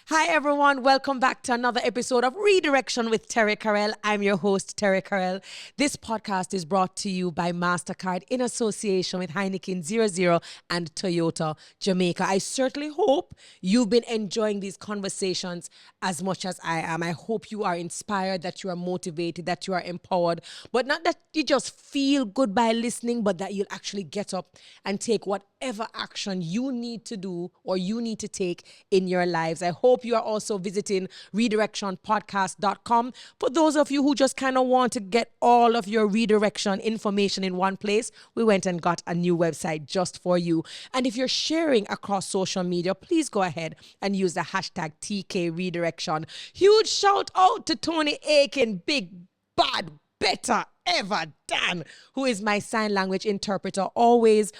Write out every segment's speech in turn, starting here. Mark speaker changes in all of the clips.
Speaker 1: Hi everyone, welcome back to another episode of Redirection with Terri-Karelle. I'm your host, Terri-Karelle. This podcast is brought to you by MasterCard in association with Heineken 00 and Toyota Jamaica. I certainly hope you've been enjoying these conversations as much as I am. I hope you are inspired, that you are motivated, that you are empowered, but not that you just feel good by listening, but that you'll actually get up and take whatever action you need to do or you need to take in your lives. I hope you are also visiting redirectionpodcast.com. For those of you who just kind of want to get all of your redirection information in one place, we went and got a new website just for you. And if you're sharing across social media, please go ahead and use the hashtag TK Redirection. Huge shout out to Tony Aiken, big, bad, better ever Dan, who is my sign language interpreter, always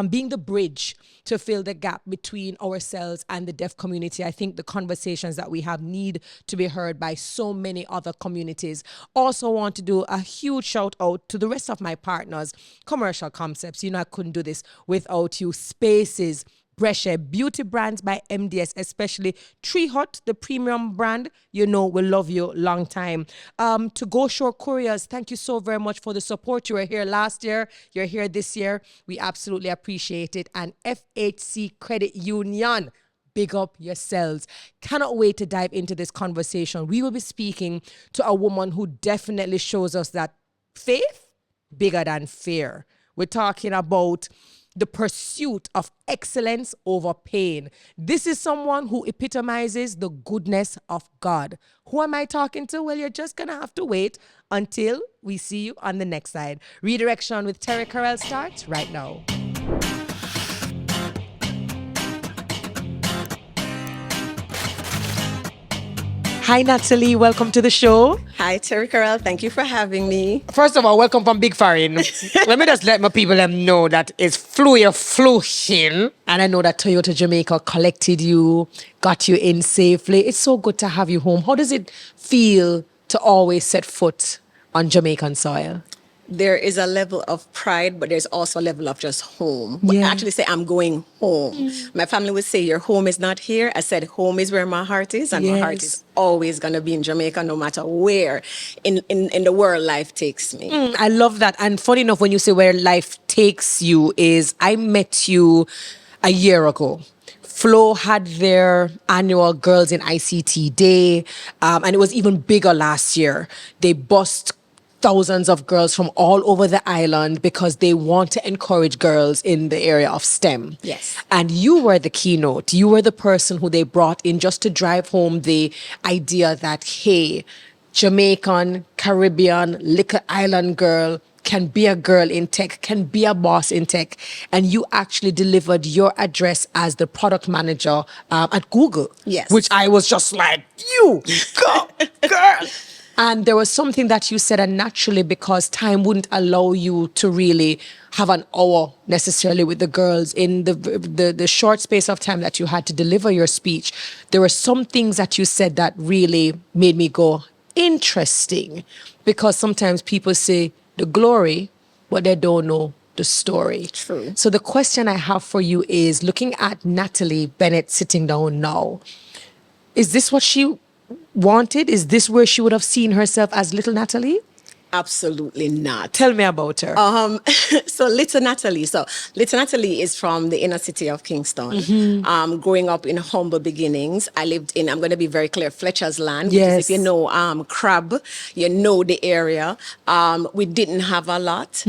Speaker 1: being the bridge to fill the gap between ourselves and the deaf community. I think the conversations that we have need to be heard by so many other communities. Also want to do a huge shout out to the rest of my partners, Commercial Concepts. You know, I couldn't do this without you. Spaces, Brescia, beauty brands by MDS, especially Tree Hut, the premium brand. You know, we love you long time. To Go Shore Couriers, thank you so very much for the support. You were here last year. You're here this year. We absolutely appreciate it. And FHC Credit Union, big up yourselves. Cannot wait to dive into this conversation. We will be speaking to a woman who definitely shows us that faith bigger than fear. We're talking about the pursuit of excellence over pain. This is someone who epitomizes the goodness of God. Who am I talking to? Well, you're just going to have to wait until we see you on the next side. Redirection with Terri-Karelle starts right now. Hi, Natalie. Welcome to the show.
Speaker 2: Hi, Terri-Karelle. Thank you for having me.
Speaker 1: First of all, welcome from Big Foreign. Let me just let my people know that it's flew in. And I know that Toyota Jamaica collected you, got you in safely. It's so good to have you home. How does it feel to always set foot on Jamaican soil?
Speaker 2: There is a level of pride, but there's also a level of just home. But I actually say I'm going home. My family would say your home is not here. I said home is where my heart is, and my heart is always going to be in Jamaica, no matter where in the world life takes me.
Speaker 1: I love that. And funny enough, when you say where life takes you, is I met you a year ago. Flow had their annual Girls in ICT Day, and it was even bigger last year. They bussed thousands of girls from all over the island because they want to encourage girls in the area of STEM.
Speaker 2: Yes.
Speaker 1: And you were the keynote. You were the person who they brought in just to drive home the idea that, hey, Jamaican, Caribbean, little island girl can be a girl in tech, can be a boss in tech. And you actually delivered your address as the product manager at Google.
Speaker 2: Yes.
Speaker 1: Which I was just like, you go, girl. And there was something that you said, and naturally, because time wouldn't allow you to really have an hour necessarily with the girls in the short space of time that you had to deliver your speech, there were some things that you said that really made me go, interesting. Because sometimes people say the glory, but they don't know the story.
Speaker 2: True.
Speaker 1: So the question I have for you is, looking at Natalie Bennett sitting down now, is this what she wanted? Is this where she would have seen herself as little Natalie?
Speaker 2: Absolutely not.
Speaker 1: Tell me about her.
Speaker 2: So Little Natalie is from the inner city of Kingston. Growing up in humble beginnings, I lived in, I'm going to be very clear, Fletcher's Land.
Speaker 1: Yes.
Speaker 2: Which is, if you know Crab, you know the area. We didn't have a lot.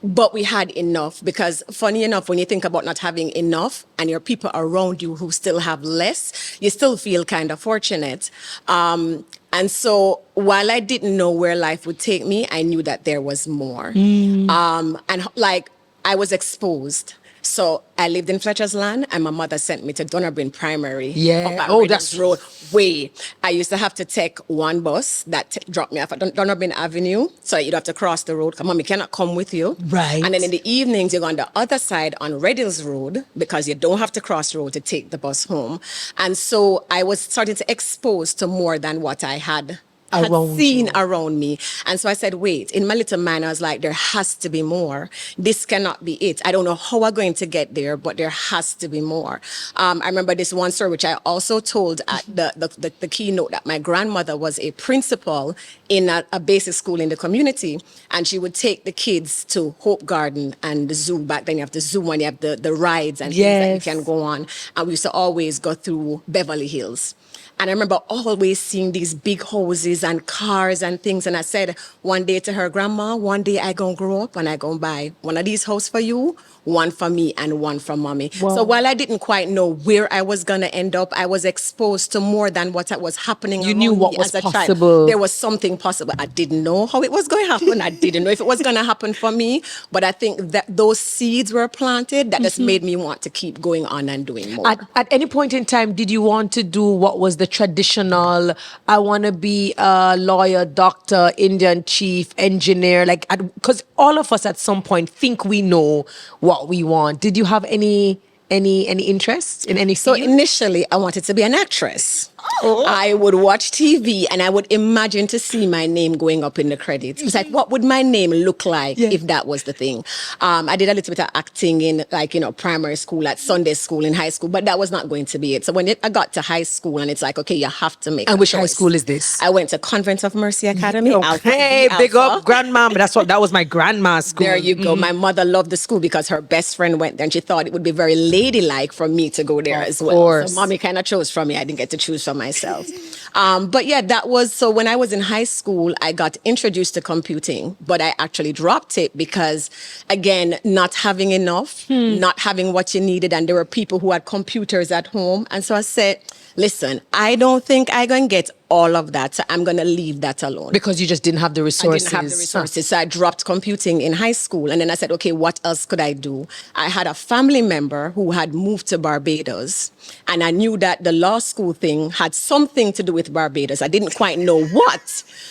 Speaker 2: But we had enough, because funny enough, when you think about not having enough and your people around you who still have less, you still feel kind of fortunate. And so while I didn't know where life would take me, I knew that there was more. And like I was exposed. So I lived in Fletcher's Land, and my mother sent me to Donnerbryn Primary.
Speaker 1: Yeah.
Speaker 2: Oh, that's road way. I used to have to take one bus that dropped me off at Donnerbryn Avenue. So you'd have to cross the road. Mom, you cannot come with you.
Speaker 1: Right.
Speaker 2: And then in the evenings, you go on the other side on Red Hills Road, because you don't have to cross the road to take the bus home. And so I was starting to expose to more than what I had had
Speaker 1: Around
Speaker 2: seen
Speaker 1: you.
Speaker 2: around me. And so I said, wait, in my little mind, I was like, there has to be more. This cannot be it. I don't know how I'm going to get there, but there has to be more. I remember this one story, which I also told at the keynote, that my grandmother was a principal in a basic school in the community. And she would take the kids to Hope Garden and the zoo. Back then you have the zoo and you have the rides and things that you
Speaker 1: Yes.
Speaker 2: can go on. And we used to always go through Beverly Hills. And I remember always seeing these big houses and cars and things. And I said one day to her, Grandma, one day I gonna grow up and I gonna buy one of these houses for you, one for me and one for mommy.
Speaker 1: Wow.
Speaker 2: So while I didn't quite know where I was gonna end up, I was exposed to more than what was happening
Speaker 1: You
Speaker 2: around
Speaker 1: knew what
Speaker 2: me
Speaker 1: was
Speaker 2: as a
Speaker 1: possible.
Speaker 2: child. There was something possible. I didn't know how it was going to happen. I didn't know if it was going to happen for me. But I think that those seeds were planted that just made me want to keep going on and doing more.
Speaker 1: At any point in time, did you want to do what was the traditional, I want to be a lawyer, doctor, Indian chief, engineer? Like, because all of us at some point think we know what we want. Did you have any interest in any
Speaker 2: So
Speaker 1: field?
Speaker 2: initially, I wanted to be an actress.
Speaker 1: Oh.
Speaker 2: I would watch TV and I would imagine to see my name going up in the credits. It's like, what would my name look like if that was the thing? I did a little bit of acting in, like, primary school, at Sunday school, in high school, but that was not going to be it. So when I got to high school and it's like, okay, you have to make
Speaker 1: And
Speaker 2: a
Speaker 1: which high
Speaker 2: choice.
Speaker 1: school is this?
Speaker 2: I went to Convent of Mercy Academy.
Speaker 1: Okay,
Speaker 2: Alpha,
Speaker 1: big
Speaker 2: Alpha.
Speaker 1: up grandma. That was my grandma's school.
Speaker 2: There you go. My mother loved the school because her best friend went there and she thought it would be very ladylike for me to go there as well.
Speaker 1: course.
Speaker 2: So mommy kind of chose for me. I didn't get to choose for myself. But yeah, that was, so when I was in high school, I got introduced to computing, but I actually dropped it because, again, not having enough, not having what you needed. And there were people who had computers at home. And so I said, listen, I don't think I'm going to get all of that. So I'm going to leave that alone.
Speaker 1: Because you just didn't have the
Speaker 2: I
Speaker 1: resources.
Speaker 2: didn't have the resources. So I dropped computing in high school. And then I said, okay, what else could I do? I had a family member who had moved to Barbados. And I knew that the law school thing had something to do with Barbados. I didn't quite know what.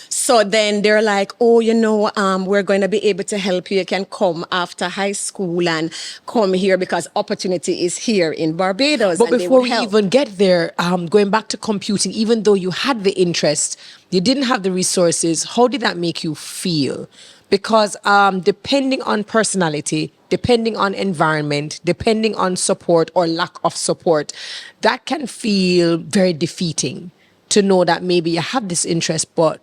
Speaker 2: So then they're like, oh, we're going to be able to help you. You can come after high school and come here because opportunity is here in Barbados.
Speaker 1: But
Speaker 2: and they
Speaker 1: before
Speaker 2: would
Speaker 1: we
Speaker 2: help.
Speaker 1: even get there, going back to computing, even though you had the interest, you didn't have the resources, how did that make you feel? Because depending on personality, depending on environment, depending on support or lack of support, that can feel very defeating to know that maybe you have this interest, but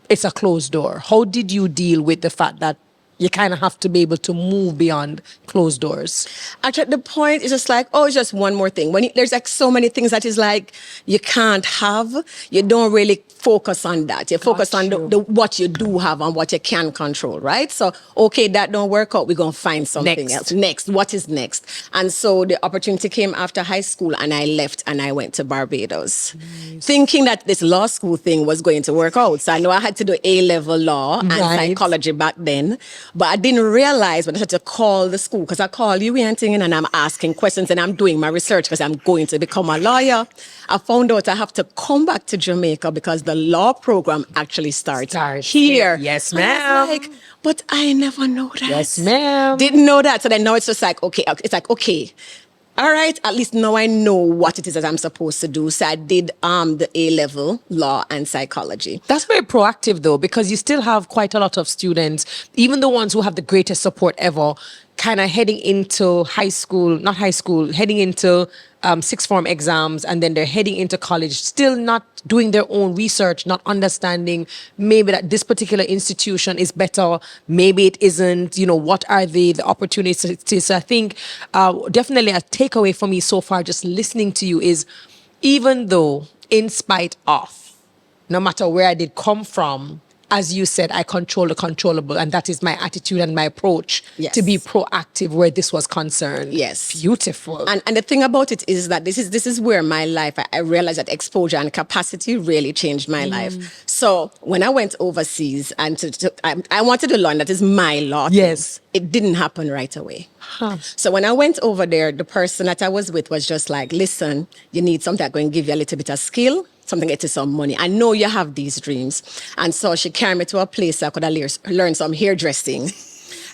Speaker 1: it's a closed door. How did you deal with the fact that you kind of have to be able to move beyond closed doors?
Speaker 2: Actually, at the point, it's just like, oh, it's just one more thing. There's like so many things that is like you can't have, you don't really focus on that. You focus on the what you do have and what you can control, right? So, okay, that don't work out. We're going to find something else. Next, what is next? And so the opportunity came after high school and I left and I went to Barbados. Nice. Thinking that this law school thing was going to work out. So I know I had to do A-level law and psychology back then. But I didn't realize when I had to call the school, because I call you and I'm asking questions and I'm doing my research because I'm going to become a lawyer. I found out I have to come back to Jamaica because the law program actually starts here.
Speaker 1: Yes, ma'am.
Speaker 2: Like, but I never know that.
Speaker 1: Yes, ma'am.
Speaker 2: Didn't know that. So then now it's just like, okay, it's like, okay. All right, at least now I know what it is that I'm supposed to do. So I did the A-level law and psychology.
Speaker 1: That's very proactive though, because you still have quite a lot of students, even the ones who have the greatest support ever, kind of heading into heading into sixth form exams, and then they're heading into college, still not doing their own research, not understanding maybe that this particular institution is better, maybe it isn't, what are the opportunities. So I think definitely a takeaway for me so far, just listening to you, is even though in spite of, no matter where I did come from, as you said, I control the controllable, and that is my attitude and my approach to be proactive where this was concerned.
Speaker 2: Yes.
Speaker 1: Beautiful.
Speaker 2: And the thing about it is that this is where my life, I realized that exposure and capacity really changed my life. So when I went overseas and I wanted to learn, that is my law.
Speaker 1: Yes.
Speaker 2: It didn't happen right away. So when I went over there, the person that I was with was just like, listen, you need something that's going to give you a little bit of skill, something to get you some money. I know you have these dreams. And so she carried me to a place I could learn some hairdressing.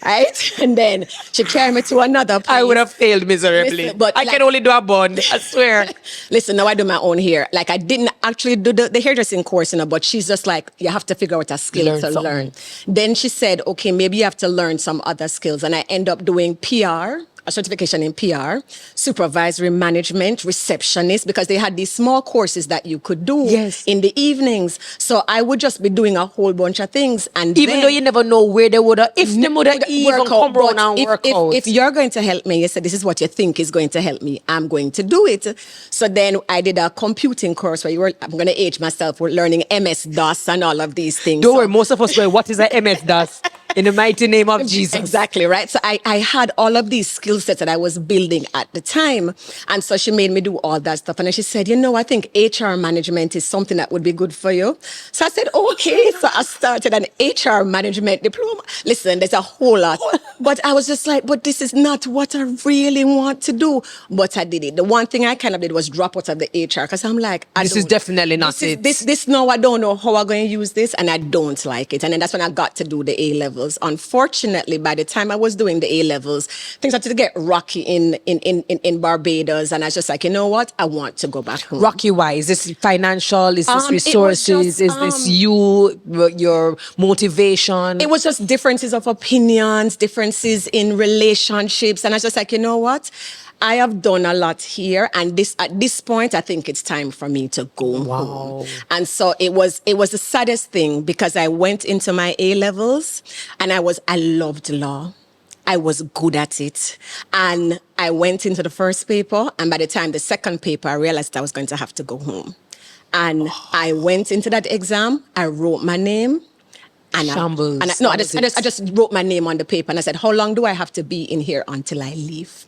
Speaker 2: right? And then she carried me to another place.
Speaker 1: I would have failed miserably.
Speaker 2: Listen, but
Speaker 1: I can only do a bond, I swear.
Speaker 2: Listen, now I do my own hair. Like, I didn't actually do the hairdressing course, but she's just like, you have to figure out a skill to learn. Then she said, okay, maybe you have to learn some other skills. And I end up doing PR, a certification in PR, supervisory management, receptionist, because they had these small courses that you could do in the evenings. So I would just be doing a whole bunch of things. And
Speaker 1: even though you never know where they would have, if they would have even come around and work out.
Speaker 2: If you're going to help me, you said, this is what you think is going to help me, I'm going to do it. So then I did a computing course where I'm going to age myself, we're learning MS-DOS and all of these things.
Speaker 1: Don't worry, most of us go, what is a MS-DOS? In the mighty name of Jesus.
Speaker 2: Exactly, right? So I had all of these skill sets that I was building at the time. And so she made me do all that stuff. And then she said, I think HR management is something that would be good for you. So I said, okay. So I started an HR management diploma. Listen, there's a whole lot. But I was just like, but this is not what I really want to do. But I did it. The one thing I kind of did was drop out of the HR because I'm like,
Speaker 1: this is definitely not it.
Speaker 2: This now I don't know how I'm going to use this and I don't like it. And then that's when I got to do the A-levels. Unfortunately, by the time I was doing the A-levels, things started to get rocky in Barbados. And I was just like, you know what? I want to go back home.
Speaker 1: Rocky wise? Is this financial? Is this resources? Is this your motivation?
Speaker 2: It was just differences of opinions, differences in relationships. And I was just like, you know what? I have done a lot here, and at this point, I think it's time for me to go home. And so it was the saddest thing because I went into my A-levels, and I loved law. I was good at it. And I went into the first paper, and by the time the second paper, I realized I was going to have to go home. And I went into that exam, I wrote my name. And I just wrote my name on the paper, and I said, how long do I have to be in here until I leave?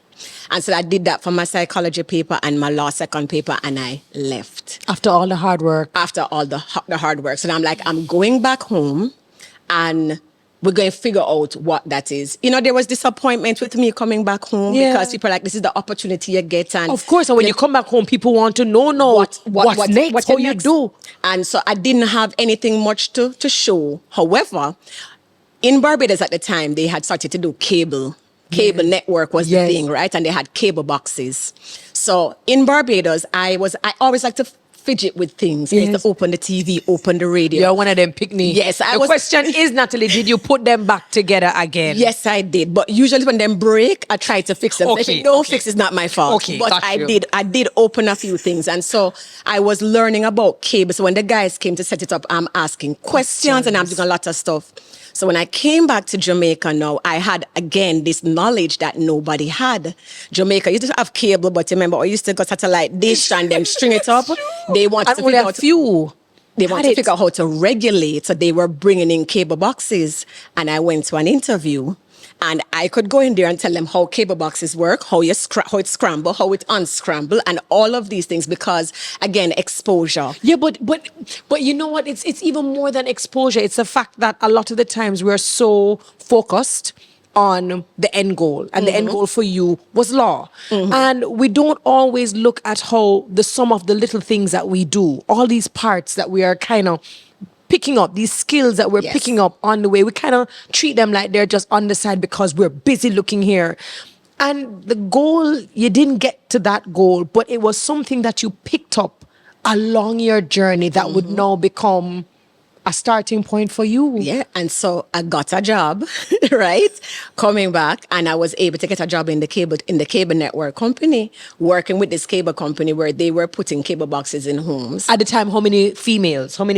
Speaker 2: And so I did that for my psychology paper and my law second paper, and I left.
Speaker 1: After all the hard work?
Speaker 2: After all the hard work. So I'm like, I'm going back home, and we're going to figure out what that is. There was disappointment with me coming back home because people are like, this is the opportunity you get. And
Speaker 1: of course, and when you come back home, people want to know what's next, how you do.
Speaker 2: And so I didn't have anything much to show. However, in Barbados at the time, they had started to do cable network was the thing, right? And they had cable boxes. So in Barbados, I always like to fidget with things. I used to open the TV, open the radio.
Speaker 1: You're one of them pick me.
Speaker 2: Yes,
Speaker 1: the question is, Natalie, did you put them back together again?
Speaker 2: Yes, I did. But usually when them break, I try to fix them. If don't fix, it's not my fault.
Speaker 1: Okay,
Speaker 2: but I did open a few things. And so I was learning about cable. So when the guys came to set it up, I'm asking questions and I'm doing a lot of stuff. So when I came back to Jamaica now, I had, again, this knowledge that nobody had. Jamaica used to have cable, but remember, I used to go satellite dish and then string it up. They wanted to figure out They wanted to figure out how to regulate. So they were bringing in cable boxes. And I went to an interview. And I could go in there and tell them how cable boxes work, how it scramble, how it unscramble, and all of these things because, again, exposure.
Speaker 1: Yeah, but you know what? It's even more than exposure. It's the fact that a lot of the times we're so focused on the end goal, and the end goal for you was law. And we don't always look at how the sum of the little things that we do, all these parts that we are kind of picking up, these skills that we're picking up on the way, we kind of treat them like they're just on the side because we're busy looking here. And the goal, you didn't get to that goal, but it was something that you picked up along your journey that would now become a starting point for you.
Speaker 2: Yeah, and so I got a job, right? Coming back, and I was able to get a job in the cable network company, working with this cable company where they were putting cable boxes in homes.
Speaker 1: At the time, how many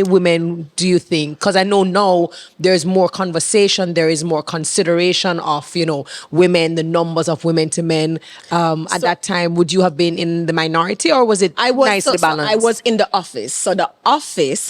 Speaker 1: women do you think? Because I know now there's more conversation, there is more consideration of, women, the numbers of women to men. At that time, would you have been in the minority, or was it nicely balanced?
Speaker 2: I was in the office. So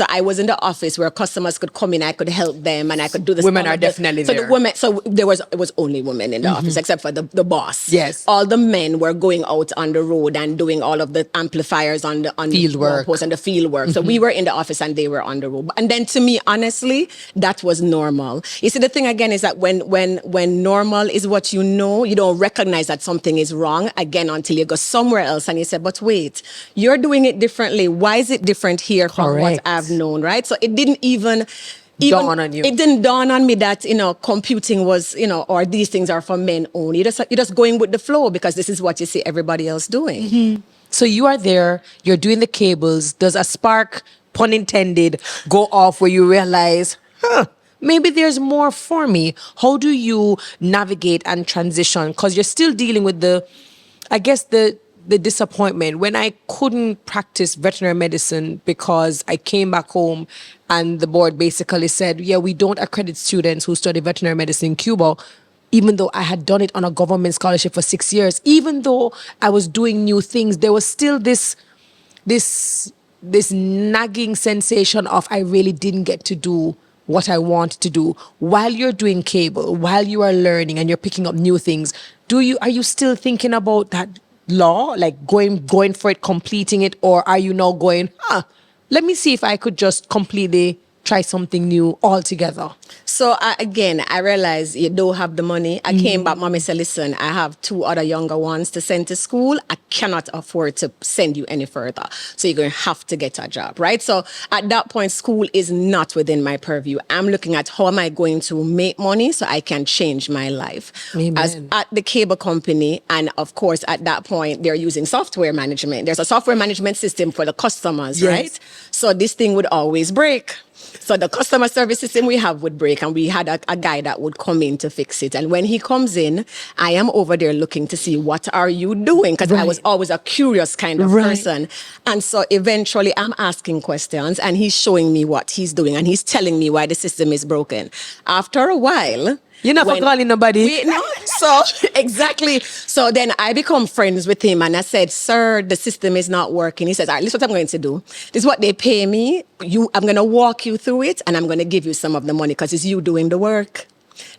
Speaker 2: I was in the office where customers could come in, I could help them, and I could do this.
Speaker 1: Women are definitely there.
Speaker 2: It was only women in the office, except for the boss.
Speaker 1: Yes.
Speaker 2: All the men were going out on the road and doing all of the amplifiers on the
Speaker 1: field work
Speaker 2: and the field work. So we were in the office and they were on the road. And then to me, honestly, that was normal. You see, the thing again is that when normal is what you know, you don't recognize that something is wrong again until you go somewhere else and you say, but wait, you're doing it differently. Why is it different here from what I've known, right? So it didn't even
Speaker 1: dawn on you?
Speaker 2: It didn't dawn on me that, computing was, or these things are for men only. You're just going with the flow because this is what you see everybody else doing.
Speaker 1: Mm-hmm. So you are there, you're doing the cables. Does a spark, pun intended, go off where you realize, maybe there's more for me? How do you navigate and transition? Because you're still dealing with the disappointment when I couldn't practice veterinary medicine because I came back home and the board basically said, yeah, we don't accredit students who study veterinary medicine in Cuba, even though I had done it on a government scholarship for 6 years. Even though I was doing new things, there was still this nagging sensation of I really didn't get to do what I want to do. While you're doing cable, while you are learning and you're picking up new things, are you still thinking about that law, like going for it, completing it, or are you now going, let me see if I could just completely try something new altogether?
Speaker 2: So I realized you don't have the money. I came back, mommy said, listen, I have 2 other younger ones to send to school. I cannot afford to send you any further. So you're going to have to get a job, right? So at that point, school is not within my purview. I'm looking at how am I going to make money so I can change my life.
Speaker 1: Amen.
Speaker 2: As at the cable company, and of course, at that point, they're using software management. There's a software management system for the customers,
Speaker 1: yes.
Speaker 2: right? So this thing would always break. So the customer service system we have would break, and we had a guy that would come in to fix it. And when he comes in, I am over there looking to see, what are you doing? Because I was always a curious kind of person. And so eventually I'm asking questions and he's showing me what he's doing and he's telling me why the system is broken. After a while...
Speaker 1: You're not for calling nobody.
Speaker 2: So, exactly. So then I become friends with him and I said, sir, the system is not working. He says, all right, this is what I'm going to do. This is what they pay me. I'm going to walk you through it and I'm going to give you some of the money because it's you doing the work.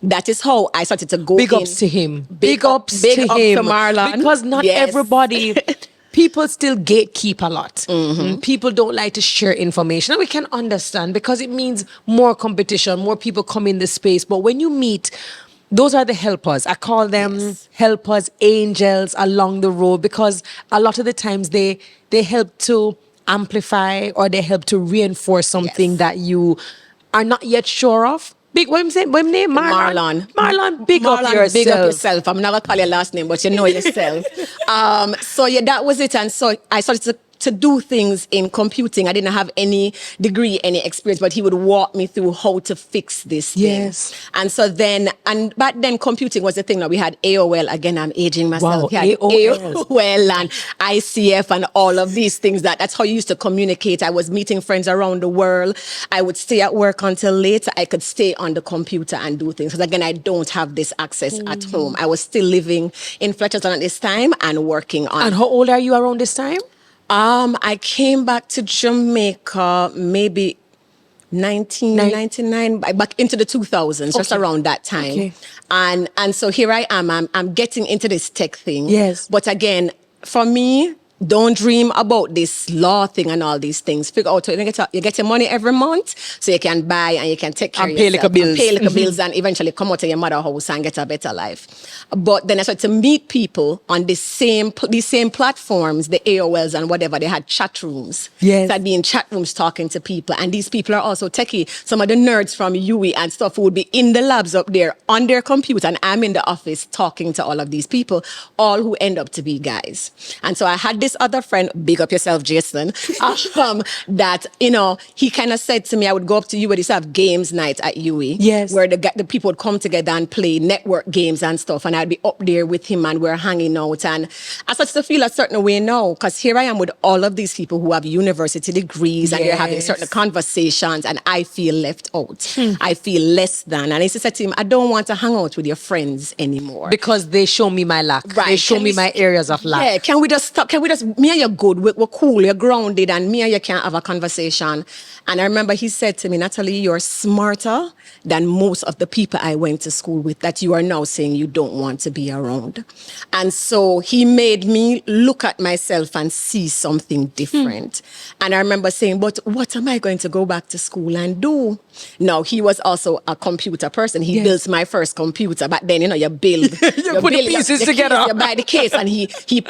Speaker 2: That is how I started to go
Speaker 1: Big ups to him. Big ups
Speaker 2: to
Speaker 1: him.
Speaker 2: Marlon.
Speaker 1: Because not everybody... People still gatekeep a lot. People don't like to share information. And we can understand because it means more competition, more people come in the space. But when you meet, those are the helpers. I call them helpers, angels along the road, because a lot of the times they help to amplify or they help to reinforce something that you are not yet sure of. What I'm saying, what name? Marlon. Marlon, big up yourself.
Speaker 2: Big up yourself. I'm not gonna call your last name, but you know yourself. So yeah, that was it. And so I started to do things in computing. I didn't have any degree, any experience, but he would walk me through how to fix this thing.
Speaker 1: Yes.
Speaker 2: And so then, and back then computing was the thing that we had AOL. Again, I'm aging myself.
Speaker 1: Wow,
Speaker 2: We had AOL and ICF and all of these things. That's how you used to communicate. I was meeting friends around the world. I would stay at work until late. I could stay on the computer and do things. Because again, I don't have this access at home. I was still living in Fletcherton at this time and working on.
Speaker 1: And how old are you around this time?
Speaker 2: I came back to Jamaica maybe 1999, back into the 2000s, just around that time.
Speaker 1: Okay.
Speaker 2: And so here I am, I'm getting into this tech thing.
Speaker 1: Yes.
Speaker 2: But again, for me, don't dream about this law thing and all these things. Figure out, you get your money every month so you can buy and you can take care of yourself. Pay little bills and eventually come out to your mother's house and get a better life. But then I started to meet people on these same platforms, the AOLs and whatever. They had chat rooms.
Speaker 1: Yes.
Speaker 2: So I'd be in chat rooms talking to people. And these people are also techie. Some of the nerds from UE and stuff who would be in the labs up there on their computer. And I'm in the office talking to all of these people, all who end up to be guys. And so I had this other friend, big up yourself, Jason, that, he kind of said to me, I would go up to UE, they used to have games night at UE.
Speaker 1: Yes.
Speaker 2: Where the people would come together and play network games and stuff. And I'd be up there with him and we're hanging out. And I started to feel a certain way now, because here I am with all of these people who have university degrees and they're having certain conversations and I feel left out. I feel less than. And I used to say to him, I don't want to hang out with your friends anymore.
Speaker 1: Because they show me my lack.
Speaker 2: Right.
Speaker 1: They show me my areas of lack.
Speaker 2: Yeah, can we just stop? Me and you're good, we're cool, you're grounded, and me and you can't have a conversation. And I remember he said to me, Natalie, you're smarter than most of the people I went to school with that you are now saying you don't want to be around. And so he made me look at myself and see something different. And I remember saying, but what am I going to go back to school and do? Now, he was also a computer person. He built my first computer. Back then, you build.
Speaker 1: you put the pieces together.
Speaker 2: You buy the case, and he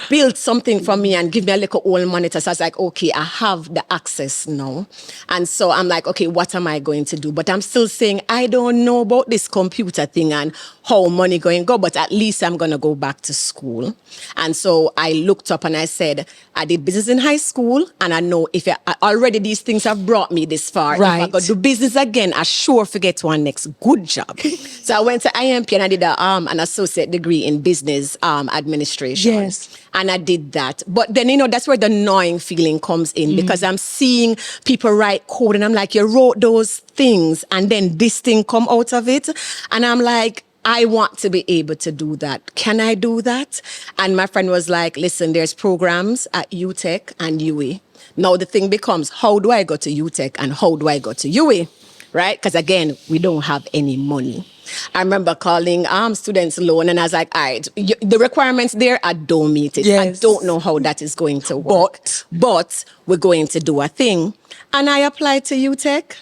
Speaker 2: built something for me. and give me a little old monitor. So I was like, okay, I have the access now. And so I'm like, okay, what am I going to do? But I'm still saying, I don't know about this computer thing and how money going to go, but at least I'm going to go back to school. And so I looked up and I said, I did business in high school, and I know if already these things have brought me this far.
Speaker 1: Right.
Speaker 2: If I go do business again, I sure forget one next good job. So I went to IMP and I did an associate degree in business administration.
Speaker 1: Yes.
Speaker 2: And I did that. But then, that's where the annoying feeling comes in, because I'm seeing people write code and I'm like, you wrote those things and then this thing come out of it. And I'm like, I want to be able to do that. Can I do that? And my friend was like, listen, there's programs at UTech and UWI. Now the thing becomes, how do I go to UTech and how do I go to UWI? Right? Because again, we don't have any money. I remember calling students loan and I was like, all right, the requirements there, I don't meet it.
Speaker 1: Yes.
Speaker 2: I don't know how that is going to work. But we're going to do a thing. And I applied to UTech.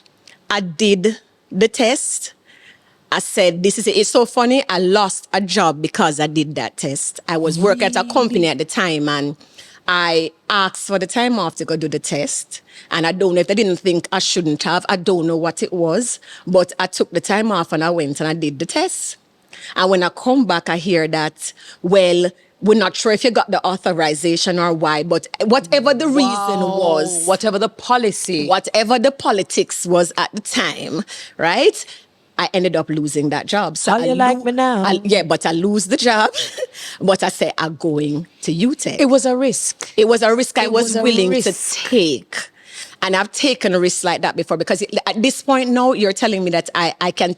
Speaker 2: I did the test. I said, this is it. It's so funny. I lost a job because I did that test. I was working at a company at the time and I asked for the time off to go do the test. And I don't know if they didn't think I shouldn't have. I don't know what it was. But I took the time off and I went and I did the test. And when I come back, I hear that, well, we're not sure if you got the authorization or why, but whatever the reason was,
Speaker 1: whatever the policy,
Speaker 2: whatever the politics was at the time, right? I ended up losing that job. So
Speaker 1: you like me now?
Speaker 2: Yeah, but I lose the job. But I say I'm going to UTech.
Speaker 1: It was a risk.
Speaker 2: It was a risk I was willing to
Speaker 1: risk.
Speaker 2: take. And I've taken a risk like that before, because at this point now, you're telling me that I can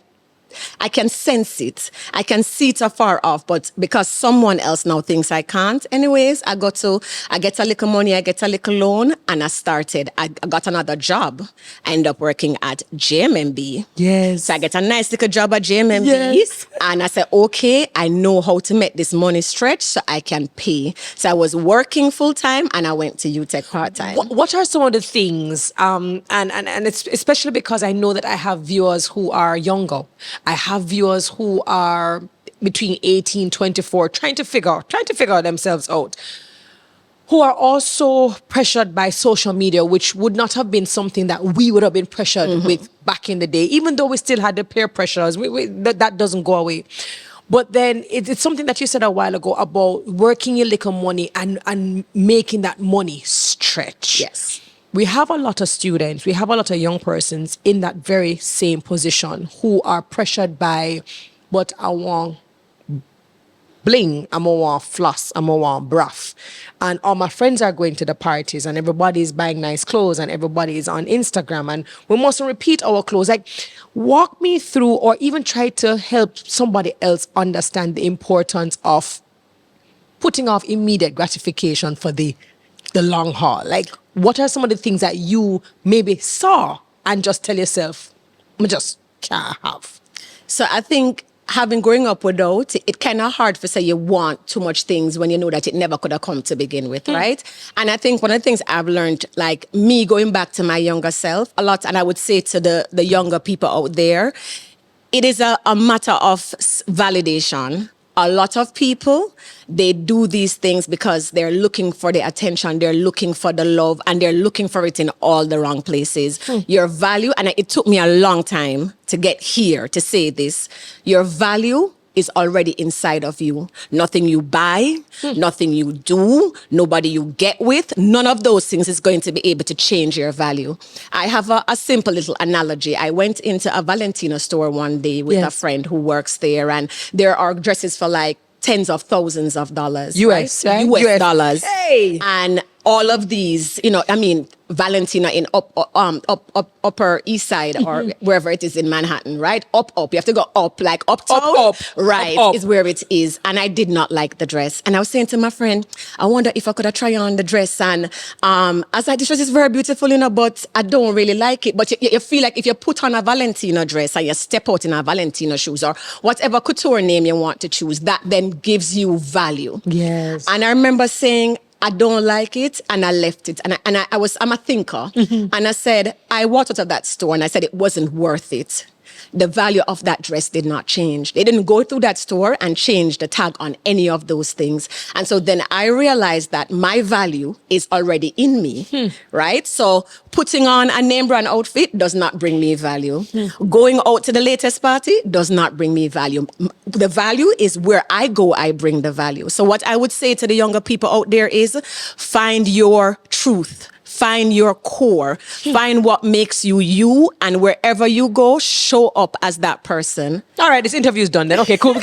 Speaker 2: sense it. I can see it afar off, but because someone else now thinks I can't. Anyways, I get a little money, I get a little loan, and I got another job. I end up working at JMMB.
Speaker 1: Yes.
Speaker 2: So I get a nice little job at JMMB.
Speaker 1: Yes.
Speaker 2: And I said, okay, I know how to make this money stretch so I can pay. So I was working full time and I went to UTech part time.
Speaker 1: What are some of the things, and it's especially because I know that I have viewers who are younger. I have viewers who are between 18, 24, trying to figure themselves out, who are also pressured by social media, which would not have been something that we would have been pressured with back in the day, even though we still had the peer pressures. That doesn't go away. But then it's something that you said a while ago about working your little money and making that money stretch.
Speaker 2: Yes.
Speaker 1: We have a lot of students, we have a lot of young persons in that very same position who are pressured by, but I want bling, I want floss, I want bruff. And all my friends are going to the parties and everybody's buying nice clothes and everybody is on Instagram and we mustn't repeat our clothes. Like, walk me through, or even try to help somebody else understand the importance of putting off immediate gratification for the long haul. Like, what are some of the things that you maybe saw and just tell yourself, I just can't have?
Speaker 2: So I think growing up without, it's kind of hard to say you want too much things when you know that it never could have come to begin with, right? And I think one of the things I've learned, like me going back to my younger self a lot, and I would say to the younger people out there, it is a matter of validation. A lot of people, they do these things because they're looking for the attention, they're looking for the love, and they're looking for it in all the wrong places. Your value, and it took me a long time to get here to say this, your value is already inside of you. Nothing you buy, nothing you do, nobody you get with, none of those things is going to be able to change your value. I have a simple little analogy. I went into a Valentino store one day with a friend who works there, and there are dresses for like tens of thousands of dollars.
Speaker 1: US, right?
Speaker 2: US dollars.
Speaker 1: Hey!
Speaker 2: And all of these, Valentina in Upper East Side or wherever it is in Manhattan, right? Up. You have to go up, like uptown.
Speaker 1: Up.
Speaker 2: Right,
Speaker 1: Up.
Speaker 2: is where it is. And I did not like the dress. And I was saying to my friend, I wonder if I could have tried on the dress. And I was like, this dress is very beautiful, but I don't really like it. But you feel like if you put on a Valentino dress and you step out in a Valentino shoes or whatever couture name you want to choose, that then gives you value.
Speaker 1: Yes.
Speaker 2: And I remember saying, I don't like it, and I left it. I'm a thinker. And I said, I walked out of that store and I said it wasn't worth it. the value of that dress did not change. They didn't go through that store and change the tag on any of those things. And so then I realized that my value is already in me, right? So putting on a name brand outfit does not bring me value. Going out to the latest party does not bring me value. The value is where I go, I bring the value. So what I would say to the younger people out there is find your truth. Find your core, find what makes you you, and wherever you go, show up as that person.
Speaker 1: All right, this interview is done then. Okay, cool.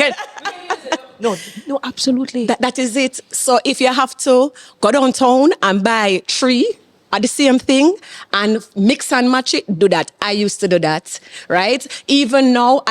Speaker 1: No, absolutely.
Speaker 2: That is it. So if you have to go downtown and buy 3 are the same thing and mix and match it, do that. I used to do that, right? Even now,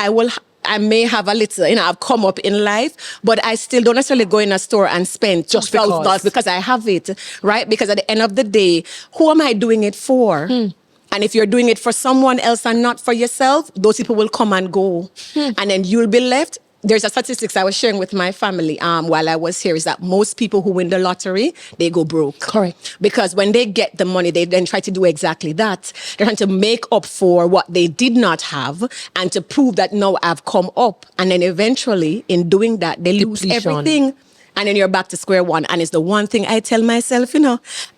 Speaker 2: I may have a little, I've come up in life, but I still don't necessarily go in a store and spend
Speaker 1: just
Speaker 2: because I have it, right? Because at the end of the day, who am I doing it for? And if you're doing it for someone else and not for yourself, those people will come and go. And then you'll be left. There's a statistics I was sharing with my family while I was here is that most people who win the lottery, they go broke.
Speaker 1: Correct.
Speaker 2: Because when they get the money, they then try to do exactly that. They're trying to make up for what they did not have and to prove that, no, I've come up. And then eventually, in doing that, they lose everything. And then you're back to square one. And it's the one thing I tell myself,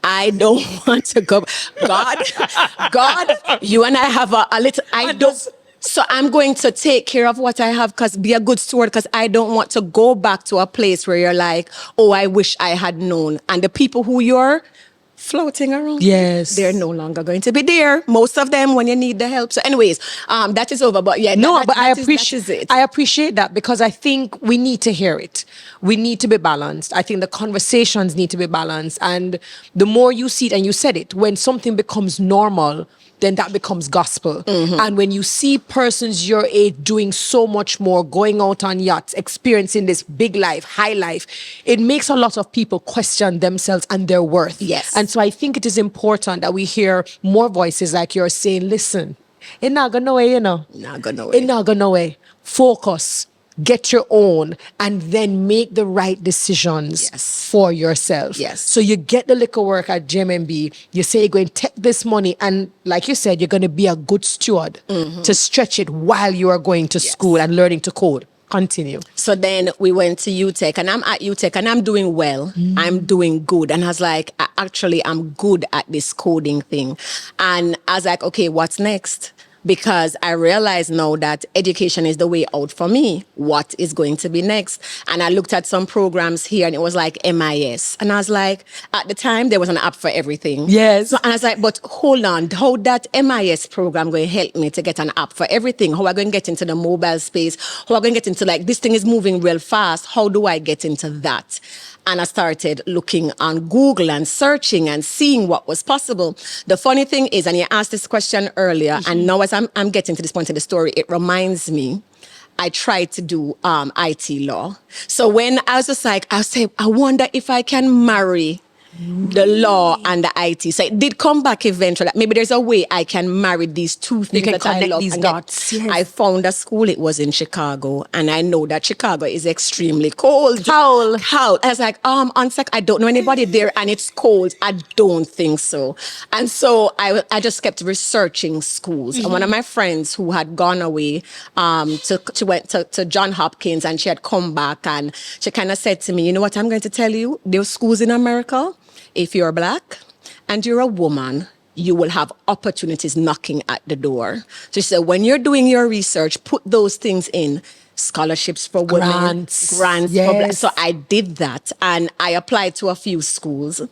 Speaker 2: I don't want to go. God, you and I have a little, so I'm going to take care of what I have be a good steward because I don't want to go back to a place where you're like, oh, I wish I had known. And the people who you're floating around,
Speaker 1: yes,
Speaker 2: they're no longer going to be there. Most of them when you need the help. So anyways, that is over. But yeah,
Speaker 1: I appreciate that because I think we need to hear it. We need to be balanced. I think the conversations need to be balanced. And the more you see it, and you said it, when something becomes normal, then that becomes gospel. And when you see persons your age doing so much more, going out on yachts, experiencing this big life, high life, it makes a lot of people question themselves and their worth.
Speaker 2: Yes.
Speaker 1: And so I think it is important that we hear more voices like you're saying, listen, it not go no way,
Speaker 2: Not go no way.
Speaker 1: It not go no way. Focus. Get your own and then make the right decisions for yourself.
Speaker 2: Yes.
Speaker 1: So you get the liquor work at JMB. You say you're going to take this money and like you said, you're going to be a good steward to stretch it while you are going to school and learning to code. Continue.
Speaker 2: So then we went to UTech and I'm at UTech and I'm doing well. I'm doing good. And I was like, I'm good at this coding thing. And I was like, okay, what's next? Because I realize now that education is the way out for me. What is going to be next? And I looked at some programs here and it was like MIS. And I was like, at the time, there was an app for everything.
Speaker 1: Yes.
Speaker 2: So, and I was like, but hold on, how that MIS program going to help me to get an app for everything? How am I going to get into the mobile space? How am I going to get into this thing is moving real fast. How do I get into that? And I started looking on Google and searching and seeing what was possible. The funny thing is, and you asked this question earlier, and now as I'm getting to this point in the story, it reminds me, I tried to do IT law. So when I was just like, I wonder if I can marry the law and the IT. So it did come back eventually. Maybe there's a way I can marry these two things
Speaker 1: can
Speaker 2: that I
Speaker 1: connect
Speaker 2: love.
Speaker 1: these dots. Yes.
Speaker 2: I found a school, it was in Chicago, and I know that Chicago is extremely cold.
Speaker 1: How?
Speaker 2: I was like, on sec, I don't know anybody there, and it's cold. I don't think so. And so I just kept researching schools. And one of my friends who had gone away went to John Hopkins, and she had come back, and she kind of said to me, you know what I'm going to tell you? There are schools in America. If you're Black and you're a woman, you will have opportunities knocking at the door. So she said, when you're doing your research, put those things in. Scholarships for women. Grants
Speaker 1: yes.
Speaker 2: for Black. So I did that and I applied to a few schools. I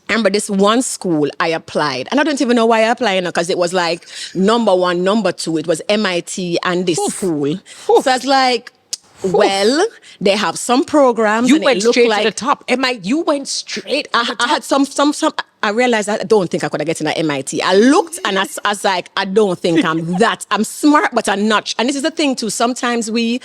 Speaker 2: remember this one school I applied. And I don't even know why I applied because it was like number 1, number 2. It was MIT and this school. So I was like, well, they have some programs.
Speaker 1: You
Speaker 2: and
Speaker 1: went
Speaker 2: it looked
Speaker 1: straight
Speaker 2: like,
Speaker 1: to the top. You went straight.
Speaker 2: I had some. I realized I don't think I could have get in at MIT. I looked and I was like, I don't think I'm that. I'm smart, but I'm not. And this is the thing too. Sometimes we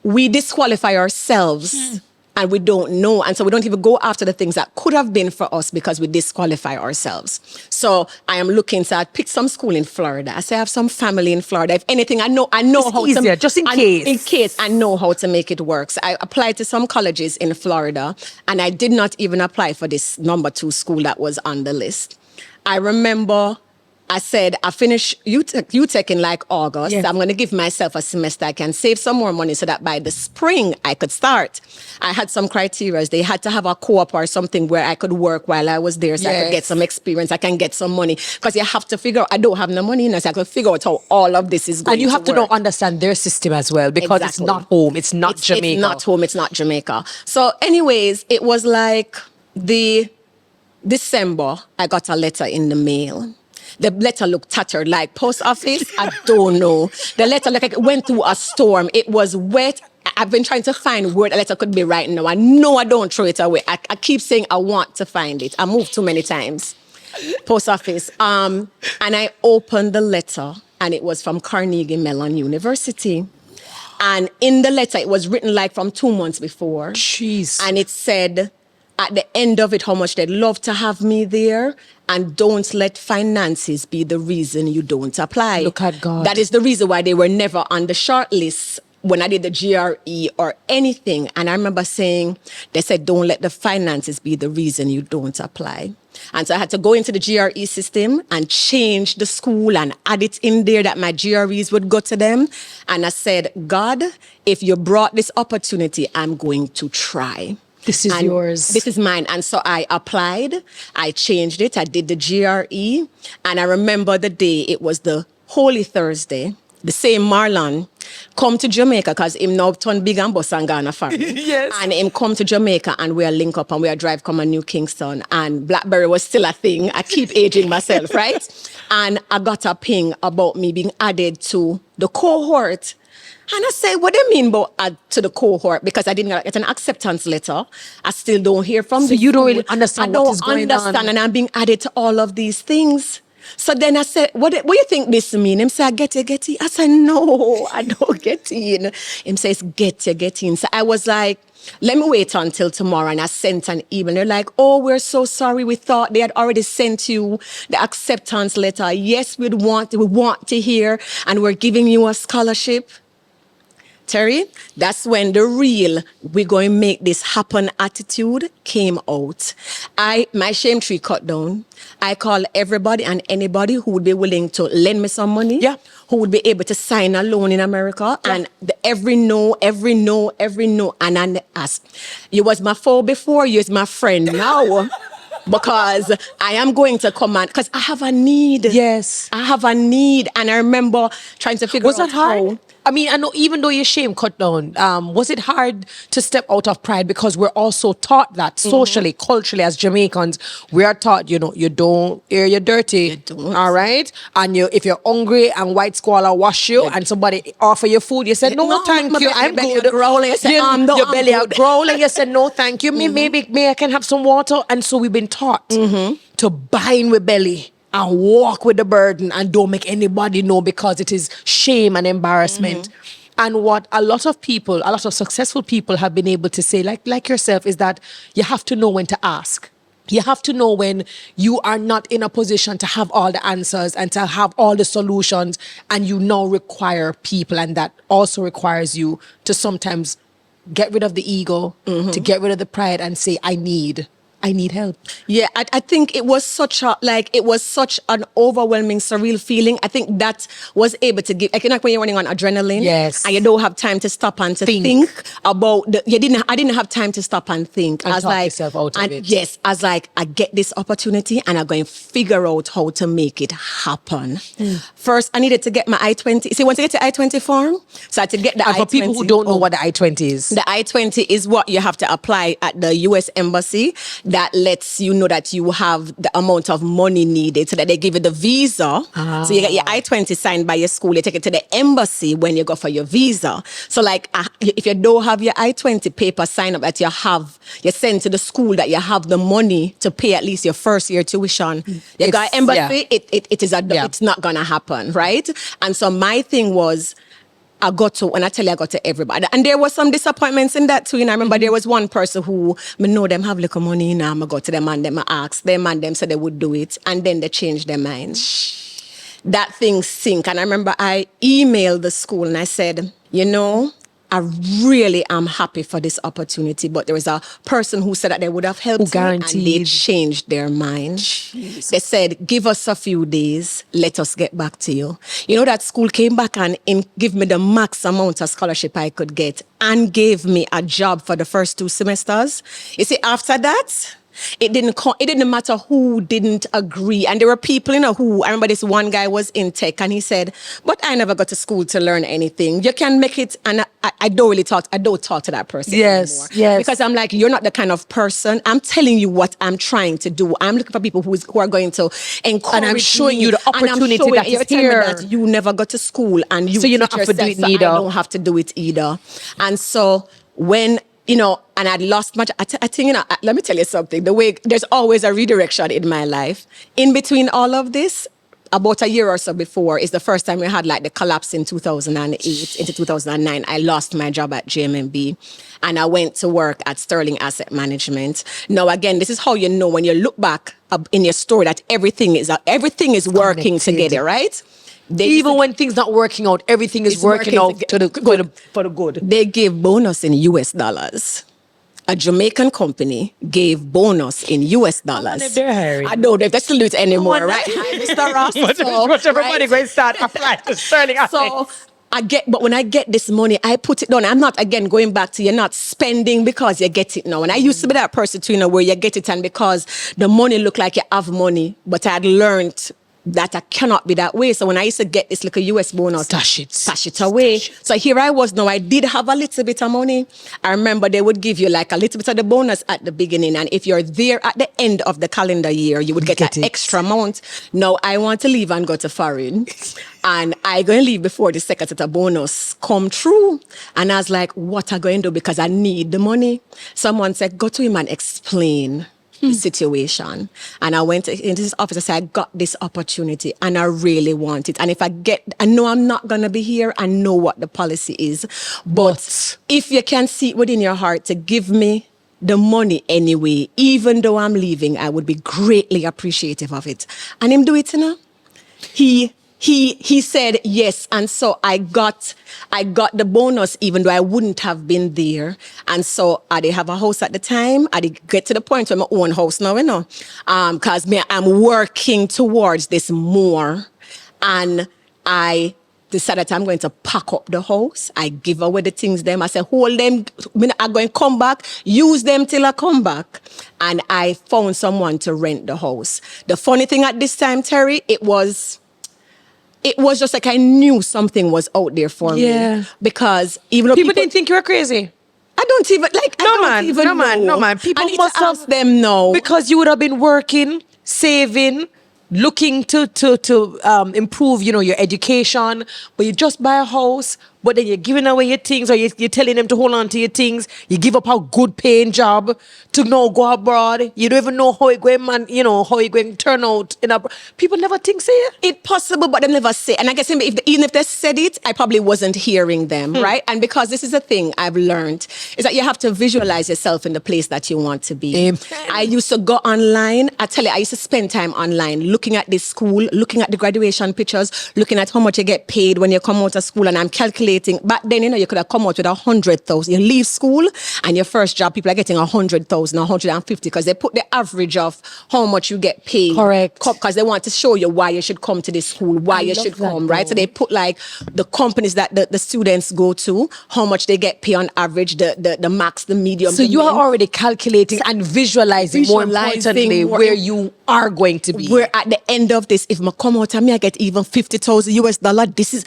Speaker 2: disqualify ourselves. And we don't know. And so we don't even go after the things that could have been for us because we disqualify ourselves. So I am looking, so I picked some school in Florida. I say I have some family in Florida. If anything, I know
Speaker 1: it's
Speaker 2: how
Speaker 1: easier, just in case.
Speaker 2: In case I know how to make it work. So I applied to some colleges in Florida and I did not even apply for this number 2 school that was on the list. I remember I said, I finished UTech in like August.
Speaker 1: Yes.
Speaker 2: I'm going to give myself a semester. I can save some more money so that by the spring I could start. I had some criteria. They had to have a co-op or something where I could work while I was there so I could get some experience. I can get some money. Because you have to figure out, I don't have no money, so I could figure out how all of this is going
Speaker 1: And you have to
Speaker 2: work.
Speaker 1: now understand their system as well, because it's not home. It's not Jamaica.
Speaker 2: It's not home. It's not Jamaica. So anyways, it was like the December, I got a letter in the mail. The letter looked tattered, like post office. I don't know. The letter like it went through a storm. It was wet. I've been trying to find where the letter could be right now. I know I don't throw it away. I keep saying I want to find it. I moved too many times. Post office. And I opened the letter, and it was from Carnegie Mellon University. And in the letter, it was written like from 2 months before.
Speaker 1: Jeez.
Speaker 2: And it said at the end of it how much they'd love to have me there, and don't let finances be the reason you don't apply.
Speaker 1: Look at God.
Speaker 2: That is the reason why they were never on the short list when I did the GRE or anything. And I remember saying, they said, don't let the finances be the reason you don't apply. And so I had to go into the GRE system and change the school and add it in there that my GREs would go to them. And I said, God, if you brought this opportunity, I'm going to try.
Speaker 1: This is yours.
Speaker 2: This is mine. And so I applied, I changed it, I did the GRE. And I remember the day, it was the Holy Thursday. The same Marlon come to Jamaica, because him now turn big and bus and Ghana farm.
Speaker 1: Yes.
Speaker 2: And him come to Jamaica, and we are link up and we are drive come a New Kingston, and BlackBerry was still a thing. I keep aging myself, right? And I got a ping about me being added to the cohort. And I said, what do you mean about add to the cohort? Because I didn't get an acceptance letter. I still don't hear from
Speaker 1: So you don't really understand what is going on.
Speaker 2: I don't understand, and I'm being added to all of these things. So then I said, what do you think this mean? Him say, I get you. I said, no, I don't get in. Him says, get in. So I was like, let me wait until tomorrow. And I sent an email. They're like, oh, we're so sorry. We thought they had already sent you the acceptance letter. Yes, we want to hear, and we're giving you a scholarship. Terry, that's when the real we're going to make this happen attitude came out. My shame tree cut down. I call everybody and anybody who would be willing to lend me some money, who would be able to sign a loan in America, and every no. And I asked, you was my foe before, you is my friend now. Because I am going to command, because I have a need.
Speaker 1: Yes.
Speaker 2: I have a need. And I remember trying to figure out
Speaker 1: Was that hard?
Speaker 2: how.
Speaker 1: I mean, I know even though your shame cut down, was it hard to step out of pride? Because we're also taught that socially, culturally, as Jamaicans, we are taught, you don't air your dirty.
Speaker 2: You don't.
Speaker 1: All right? And if you're hungry and white squalor wash you and somebody offer you food, you said, no, thank you, I'm good.
Speaker 2: Your belly
Speaker 1: are growling, you said, no, thank you. Maybe I can have some water. And so we've been taught to bind with belly and walk with the burden and don't make anybody know, because it is shame and embarrassment. And what a lot of successful people have been able to say, like yourself, is that you have to know when to ask. You have to know when you are not in a position to have all the answers and to have all the solutions, and you now require people, and that also requires you to sometimes get rid of the ego, to get rid of the pride and say, I need help.
Speaker 2: Yeah, I think it was such an overwhelming, surreal feeling. I think that was able to give, like when you're running on adrenaline,
Speaker 1: yes,
Speaker 2: and you don't have time to stop and to think about I didn't have time to stop and think.
Speaker 1: And
Speaker 2: I was
Speaker 1: talk
Speaker 2: like,
Speaker 1: yourself out of it.
Speaker 2: Yes, I was like, I get this opportunity and I'm going to figure out how to make it happen. First, I needed to get my I-20. See, once you get the I-20 form, so I had to get the I-20.
Speaker 1: For people who don't know what the I-20 is.
Speaker 2: The I-20 is what you have to apply at the U.S. Embassy. That lets you know that you have the amount of money needed, so that they give you the visa. So you get your I-20 signed by your school. You take it to the embassy when you go for your visa. So like, if you don't have your I-20 paper sign up that you send to the school that you have the money to pay at least your first year tuition. You got embassy, it's not gonna happen, right? And so my thing was, I got to everybody. And there was some disappointments in that too. And I remember there was one person who, I know them have little money now, I go to them and them I ask them, and them said they would do it. And then they changed their mind. That thing sink. And I remember I emailed the school and I said, I really am happy for this opportunity. But there was a person who said that they would have helped me, and they changed their mind.
Speaker 1: Jesus.
Speaker 2: They said, give us a few days, let us get back to you. You know, that school came back and give me the max amount of scholarship I could get and gave me a job for the first 2 semesters. You see, after that, it didn't matter who didn't agree. And there were people, you know, who, I remember this one guy was in tech and he said, but I never got to school to learn anything. You can make it. And I don't talk to that person anymore.
Speaker 1: Yes.
Speaker 2: Because I'm like, you're not the kind of person. I'm telling you what I'm trying to do. I'm looking for people who are going to encourage
Speaker 1: and I'm showing
Speaker 2: me,
Speaker 1: you the opportunity that is
Speaker 2: you're telling me
Speaker 1: here.
Speaker 2: that you never got to school and you
Speaker 1: so you don't have to do it either.
Speaker 2: I don't have to do it either. And so when, you know, and I'd lost much. I think, you know, let me tell you something. There's always a redirection in my life. In between all of this, about a year or so before, is the first time we had like the collapse in 2008 into 2009. I lost my job at JMMB and I went to work at Sterling Asset Management. Now, again, this is how you know when you look back in your story that everything is working together, right?
Speaker 1: Even when things not working out, everything is working out for the good.
Speaker 2: They gave bonus in US dollars. A Jamaican company gave bonus in US dollars.
Speaker 1: If they're hiring.
Speaker 2: I know they still do it anymore, right? Hi, Mr. Ross.
Speaker 1: Watch everybody going to start applying to Sterling Asset.
Speaker 2: So but when I get this money, I put it down. I'm not, again, going back to you're not spending because you get it now. And I used to be that person too, you know, where you get it and because the money look like you have money, but I had learned that I cannot be that way. So when I used to get this little US bonus, stash it away. So here I was now. I did have a little bit of money. I remember they would give you like a little bit of the bonus at the beginning. And if you're there at the end of the calendar year, you would get an extra amount. Now I want to leave and go to foreign. And I going to leave before the second set of bonus come true. And I was like, what am I going to do? Because I need the money. Someone said, go to him and explain the situation. And I went into his office and said, I got this opportunity and I really want it. And if I know I'm not going to be here, I know what the policy is. But if you can see it within your heart to give me the money anyway, even though I'm leaving, I would be greatly appreciative of it. And him do it, you know? He said yes, and so I got the bonus even though I wouldn't have been there. And so I did have a house at the time. I did get to the point where my own house now, you know, because I'm working towards this more, and I decided that I'm going to pack up the house. I give away the things them. I said, hold them. I'm going to come back, use them till I come back. And I found someone to rent the house. The funny thing at this time, Terry, it was just like I knew something was out there for me. Because even though
Speaker 1: people didn't think you were crazy.
Speaker 2: I don't even like. No man. People must have them know
Speaker 1: because you would have been working, saving, looking to improve, you know, your education. But you just buy a house, but then you're giving away your things, or you're telling them to hold on to your things. You give up a good paying job to now go abroad. You don't even know how it going, man. You know how it going to turn out. People never think say it.
Speaker 2: It's possible, but they never say. And I guess even if they said it, I probably wasn't hearing them, right? And because this is a thing I've learned is that you have to visualize yourself in the place that you want to be.
Speaker 1: Amen.
Speaker 2: I used to go online. I tell you, I used to spend time online looking at this school, looking at the graduation pictures, looking at how much you get paid when you come out of school, and I'm calculating. Back then, you know, you could have come out with 100,000. You leave school and your first job, people are getting 100,000, 150, because they put the average of how much you get paid.
Speaker 1: Correct.
Speaker 2: Because they want to show you why you should come to this school, why you should come, right? So they put like the companies that the students go to, how much they get paid on average, the max, the medium.
Speaker 1: So you are already calculating and visualizing more importantly where you are going to be.
Speaker 2: Where at the end of this, if I come out and I get even 50,000 US dollar, this is.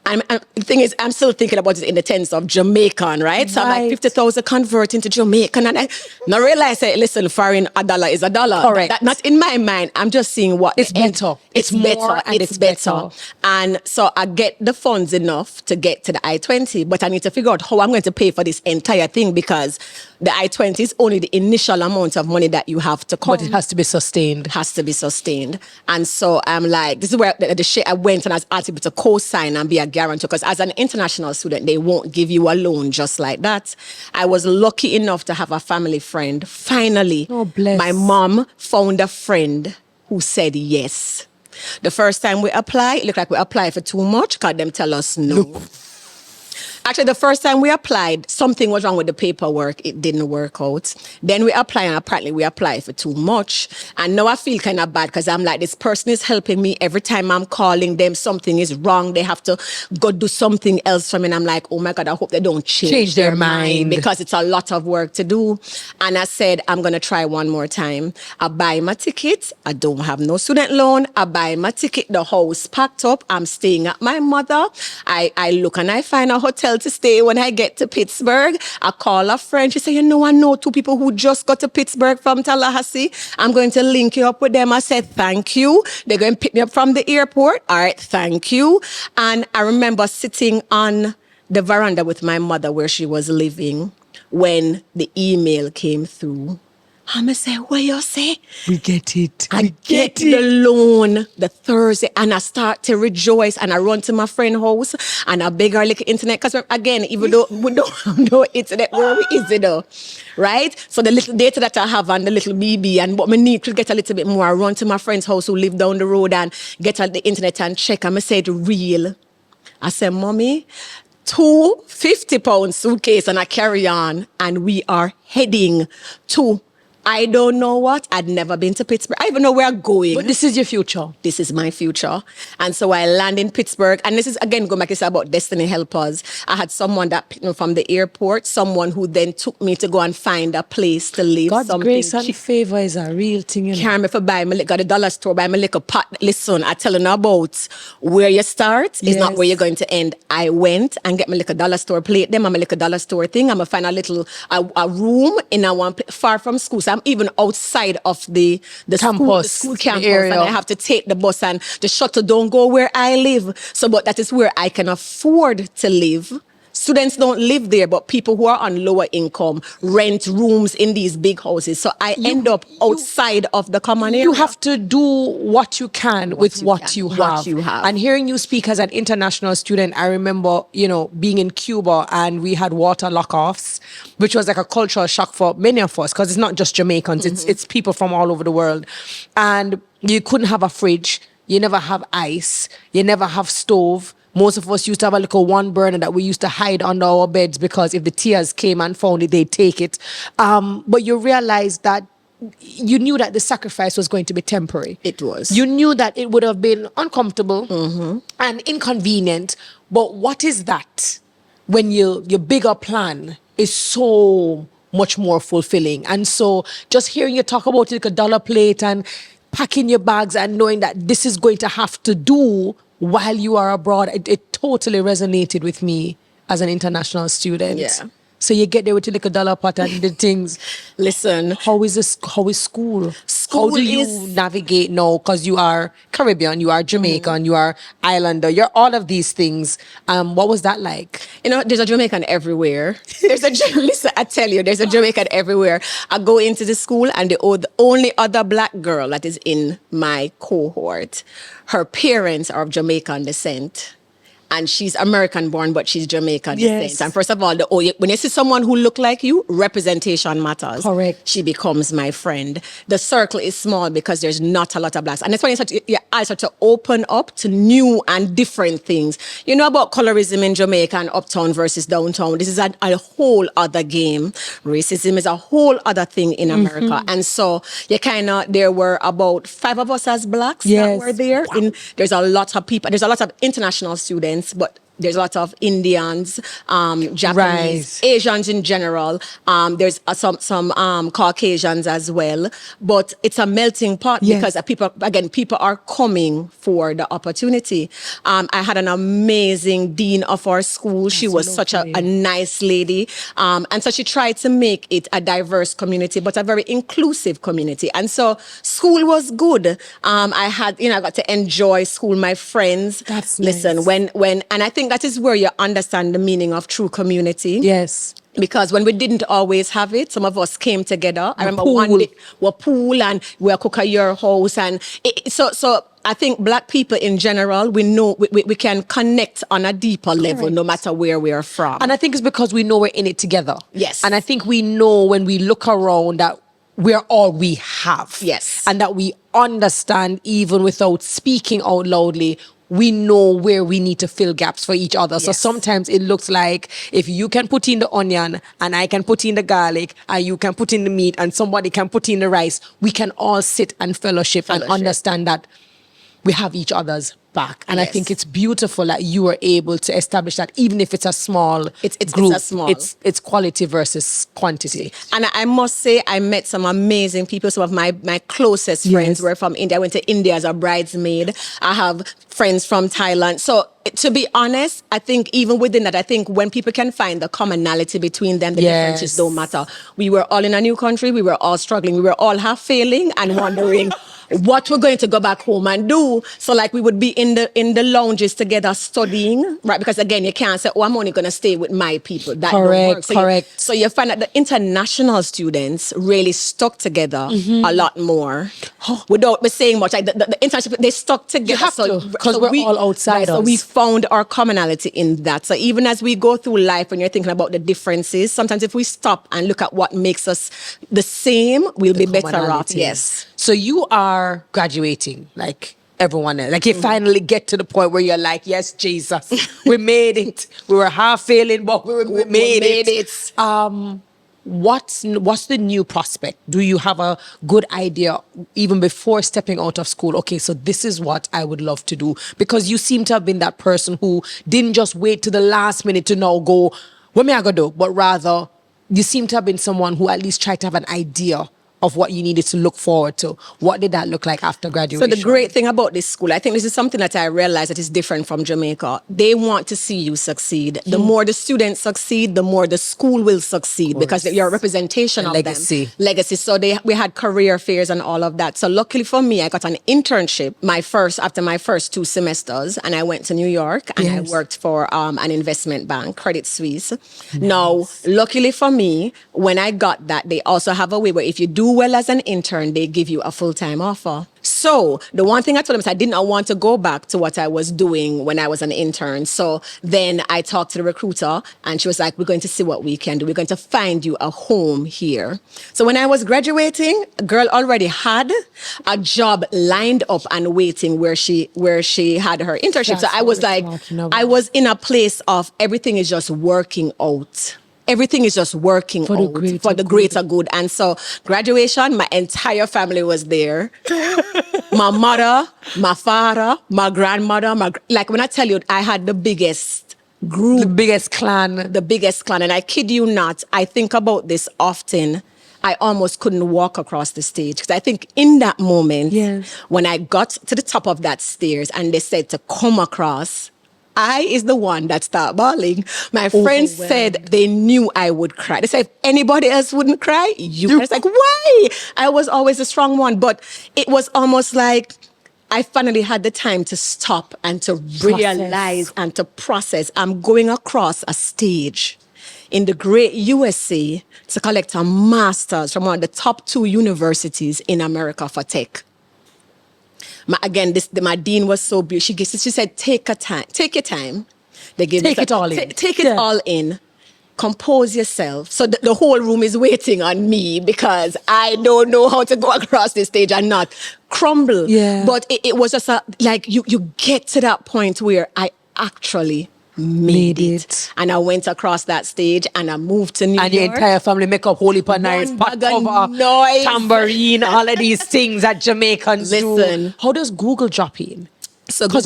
Speaker 2: The thing is, I'm still thinking about it in the terms of Jamaican, right? So I'm like 50,000 convert into Jamaican, and I now realize that listen, foreign a dollar is a dollar.
Speaker 1: Correct.
Speaker 2: Not in my mind. I'm just seeing what
Speaker 1: it's better.
Speaker 2: It's better. It's better. And so I get the funds enough to get to the I-20, but I need to figure out how I'm going to pay for this entire thing, because the I-20 is only the initial amount of money that you have to come.
Speaker 1: But it has to be sustained.
Speaker 2: And so I'm like, this is where the shit I went and I was asking to co-sign and be a guarantor, because as an international student, they won't give you a loan just like that. I was lucky enough to have a family friend. Finally, my mom found a friend who said yes. The first time we applied, it looked like we applied for too much, because them tell us no. Actually, the first time we applied, something was wrong with the paperwork. It didn't work out. Then we applied, and apparently we applied for too much. And now I feel kind of bad because I'm like, this person is helping me. Every time I'm calling them, something is wrong. They have to go do something else for me. And I'm like, oh my God, I hope they don't change
Speaker 1: their mind.
Speaker 2: because it's a lot of work to do. And I said, I'm going to try one more time. I buy my ticket. I don't have no student loan. I buy my ticket. The house packed up. I'm staying at my mother. I look and I find a hotel to stay when I get to Pittsburgh. I call a friend. She said, I know two people who just got to Pittsburgh from Tallahassee. I'm going to link you up with them. I said, thank you. They're going to pick me up from the airport. All right, thank you. And I remember sitting on the veranda with my mother where she was living when the email came through. I'm going to say, what you say?
Speaker 1: We get it.
Speaker 2: I get the loan the Thursday and I start to rejoice and I run to my friend's house and I beg her little internet because again, even though we don't have no internet, where is it though? Right? So the little data that I have and the little BB and what I need to get a little bit more, I run to my friend's house who live down the road and get the internet and check. I'm going to say it real. I said, Mommy, 2 50-pound suitcase and I carry on and we are heading to I don't know what. I'd never been to Pittsburgh. I even know where I'm going.
Speaker 1: But this is your future.
Speaker 2: This is my future. And so I land in Pittsburgh. And this is, again, going back to say about destiny helpers. I had someone that picked me from the airport, someone who then took me to go and find a place to live.
Speaker 1: God's grace and favor is a real thing. You know?
Speaker 2: Carry me for buy me, got a dollar store, buy me little pot. Listen, I tell you about where you start is not where you're going to end. I went and get my little dollar store plate. Then I'm a little dollar store thing. I'm going to find a little, a room in a one far from school. So I'm even outside of the
Speaker 1: campus,
Speaker 2: school campus,
Speaker 1: area.
Speaker 2: and I have to take the bus and the shuttle don't go where I live. So, but that is where I can afford to live. Students don't live there, but people who are on lower income rent rooms in these big houses. So I end up outside of the common area.
Speaker 1: You have to do what you can with what you have. And hearing you speak as an international student, I remember, being in Cuba and we had water lock-offs, which was like a cultural shock for many of us because it's not just Jamaicans, it's people from all over the world. And you couldn't have a fridge, you never have ice, you never have stove. Most of us used to have a little one burner that we used to hide under our beds because if the tears came and found it, they'd take it. But you realize that you knew that the sacrifice was going to be temporary.
Speaker 2: It was.
Speaker 1: You knew that it would have been uncomfortable and inconvenient. But what is that when your bigger plan is so much more fulfilling? And so just hearing you talk about it like a dollar plate and packing your bags and knowing that this is going to have to do while you are abroad, it totally resonated with me as an international student.
Speaker 2: Yeah.
Speaker 1: So you get there with your little dollar pot and the things.
Speaker 2: Listen.
Speaker 1: How is school? How do you navigate now? Because you are Caribbean, you are Jamaican, you are Islander, you're all of these things. What was that like?
Speaker 2: There's a Jamaican everywhere. Listen, I tell you, there's a Jamaican everywhere. I go into the school and the only other black girl that is in my cohort, her parents are of Jamaican descent. And she's American born, but she's Jamaican descent. And first of all, when you see someone who look like you, representation matters.
Speaker 1: Correct.
Speaker 2: She becomes my friend. The circle is small because there's not a lot of blacks. And that's when your eyes start to open up to new and different things. You know about colorism in Jamaica and uptown versus downtown. This is a whole other game. Racism is a whole other thing in America. And so there were about 5 of us as blacks that were there. Wow. There's a lot of people, there's a lot of international students, but there's a lot of Indians, Japanese, Asians in general. There's some Caucasians as well. But it's a melting pot because people are coming for the opportunity. I had an amazing dean of our school. She was such a nice lady. And so she tried to make it a diverse community, but a very inclusive community. And so school was good. I got to enjoy school, my friends.
Speaker 1: That's
Speaker 2: Listen,
Speaker 1: nice.
Speaker 2: And I think that is where you understand the meaning of true community.
Speaker 1: Yes.
Speaker 2: Because when we didn't always have it, some of us came together. I remember one day we pool and we cook at your house. And so I think black people in general, we know we can connect on a deeper level no matter where we are from.
Speaker 1: And I think it's because we know we're in it together.
Speaker 2: Yes.
Speaker 1: And I think we know when we look around that we're all we have.
Speaker 2: Yes.
Speaker 1: And that we understand even without speaking out loudly we know where we need to fill gaps for each other. So
Speaker 2: Yes.
Speaker 1: sometimes it looks like if you can put in the onion and I can put in the garlic and you can put in the meat and somebody can put in the rice, we can all sit and fellowship. And understand that we have each other's back. And I think it's beautiful that you were able to establish that, even if it's a small group, it's quality versus quantity.
Speaker 2: And I must say, I met some amazing people. Some of my closest friends were from India. I went to India as a bridesmaid. I have friends from Thailand. So to be honest, I think even within that, I think when people can find the commonality between them, the differences don't matter. We were all in a new country. We were all struggling. We were all half failing and wondering what we're going to go back home and do. So like we would be in the lounges together studying, right? Because again, you can't say, oh, I'm only going to stay with my people. That don't work. So you find that the international students really stuck together a lot more without me saying much. Like the international, they stuck together.
Speaker 1: You have to, because we're all outsiders.
Speaker 2: So we found our commonality in that. So even as we go through life and you're thinking about the differences, sometimes if we stop and look at what makes us the same, we'll be better off. Yes.
Speaker 1: So you are graduating like everyone else. Like you finally get to the point where you're like, yes, Jesus, we made it. We were half failing, but we made it. What's the new prospect? Do you have a good idea even before stepping out of school? Okay, so this is what I would love to do. Because you seem to have been that person who didn't just wait to the last minute to now go, what am I going to do? But rather, you seem to have been someone who at least tried to have an idea of what you needed to look forward to. What did that look like after graduation?
Speaker 2: So the great thing about this school, I think this is something that I realized that is different from Jamaica. They want to see you succeed. The more the students succeed, the more the school will succeed because you're a representation of
Speaker 1: legacy.
Speaker 2: them. Legacy. So we had career fairs and all of that. So luckily for me, I got an internship after my first 2 semesters, and I went to New York and I worked for an investment bank, Credit Suisse. Now, luckily for me, when I got that, they also have a way where if you do well as an intern, they give you a full-time offer. So the one thing I told them is I did not want to go back to what I was doing when I was an intern. So then I talked to the recruiter and she was like, we're going to see what we can do. We're going to find you a home here. So when I was graduating, a girl already had a job lined up and waiting where she had her internship. So I was like, I was in a place of everything is just working out. Everything is just working for the greater good. And so graduation, my entire family was there. My mother, my father, my grandmother, like when I tell you, I had the biggest group.
Speaker 1: The biggest clan.
Speaker 2: And I kid you not, I think about this often. I almost couldn't walk across the stage because I think in that moment, when I got to the top of that stairs and they said to come across, I is the one that started bawling. My friends said they knew I would cry. They said, if anybody else wouldn't cry, you. I was like, why? I was always a strong one. But it was almost like I finally had the time to stop and to realize and to process. I'm going across a stage in the great USA to collect a master's from one of the top 2 universities in America for tech. My dean was so beautiful. She said, take your time. They gave
Speaker 1: take it all in.
Speaker 2: Take it all in. Compose yourself. So the whole room is waiting on me because I don't know how to go across the stage and not crumble.
Speaker 1: Yeah.
Speaker 2: But it was just like you get to that point where I actually made it. And I went across that stage and I moved to New York.
Speaker 1: And your entire family make up holy nice pot cover, tambourine, all of these things that Jamaicans do. How does Google drop in?
Speaker 2: So
Speaker 1: because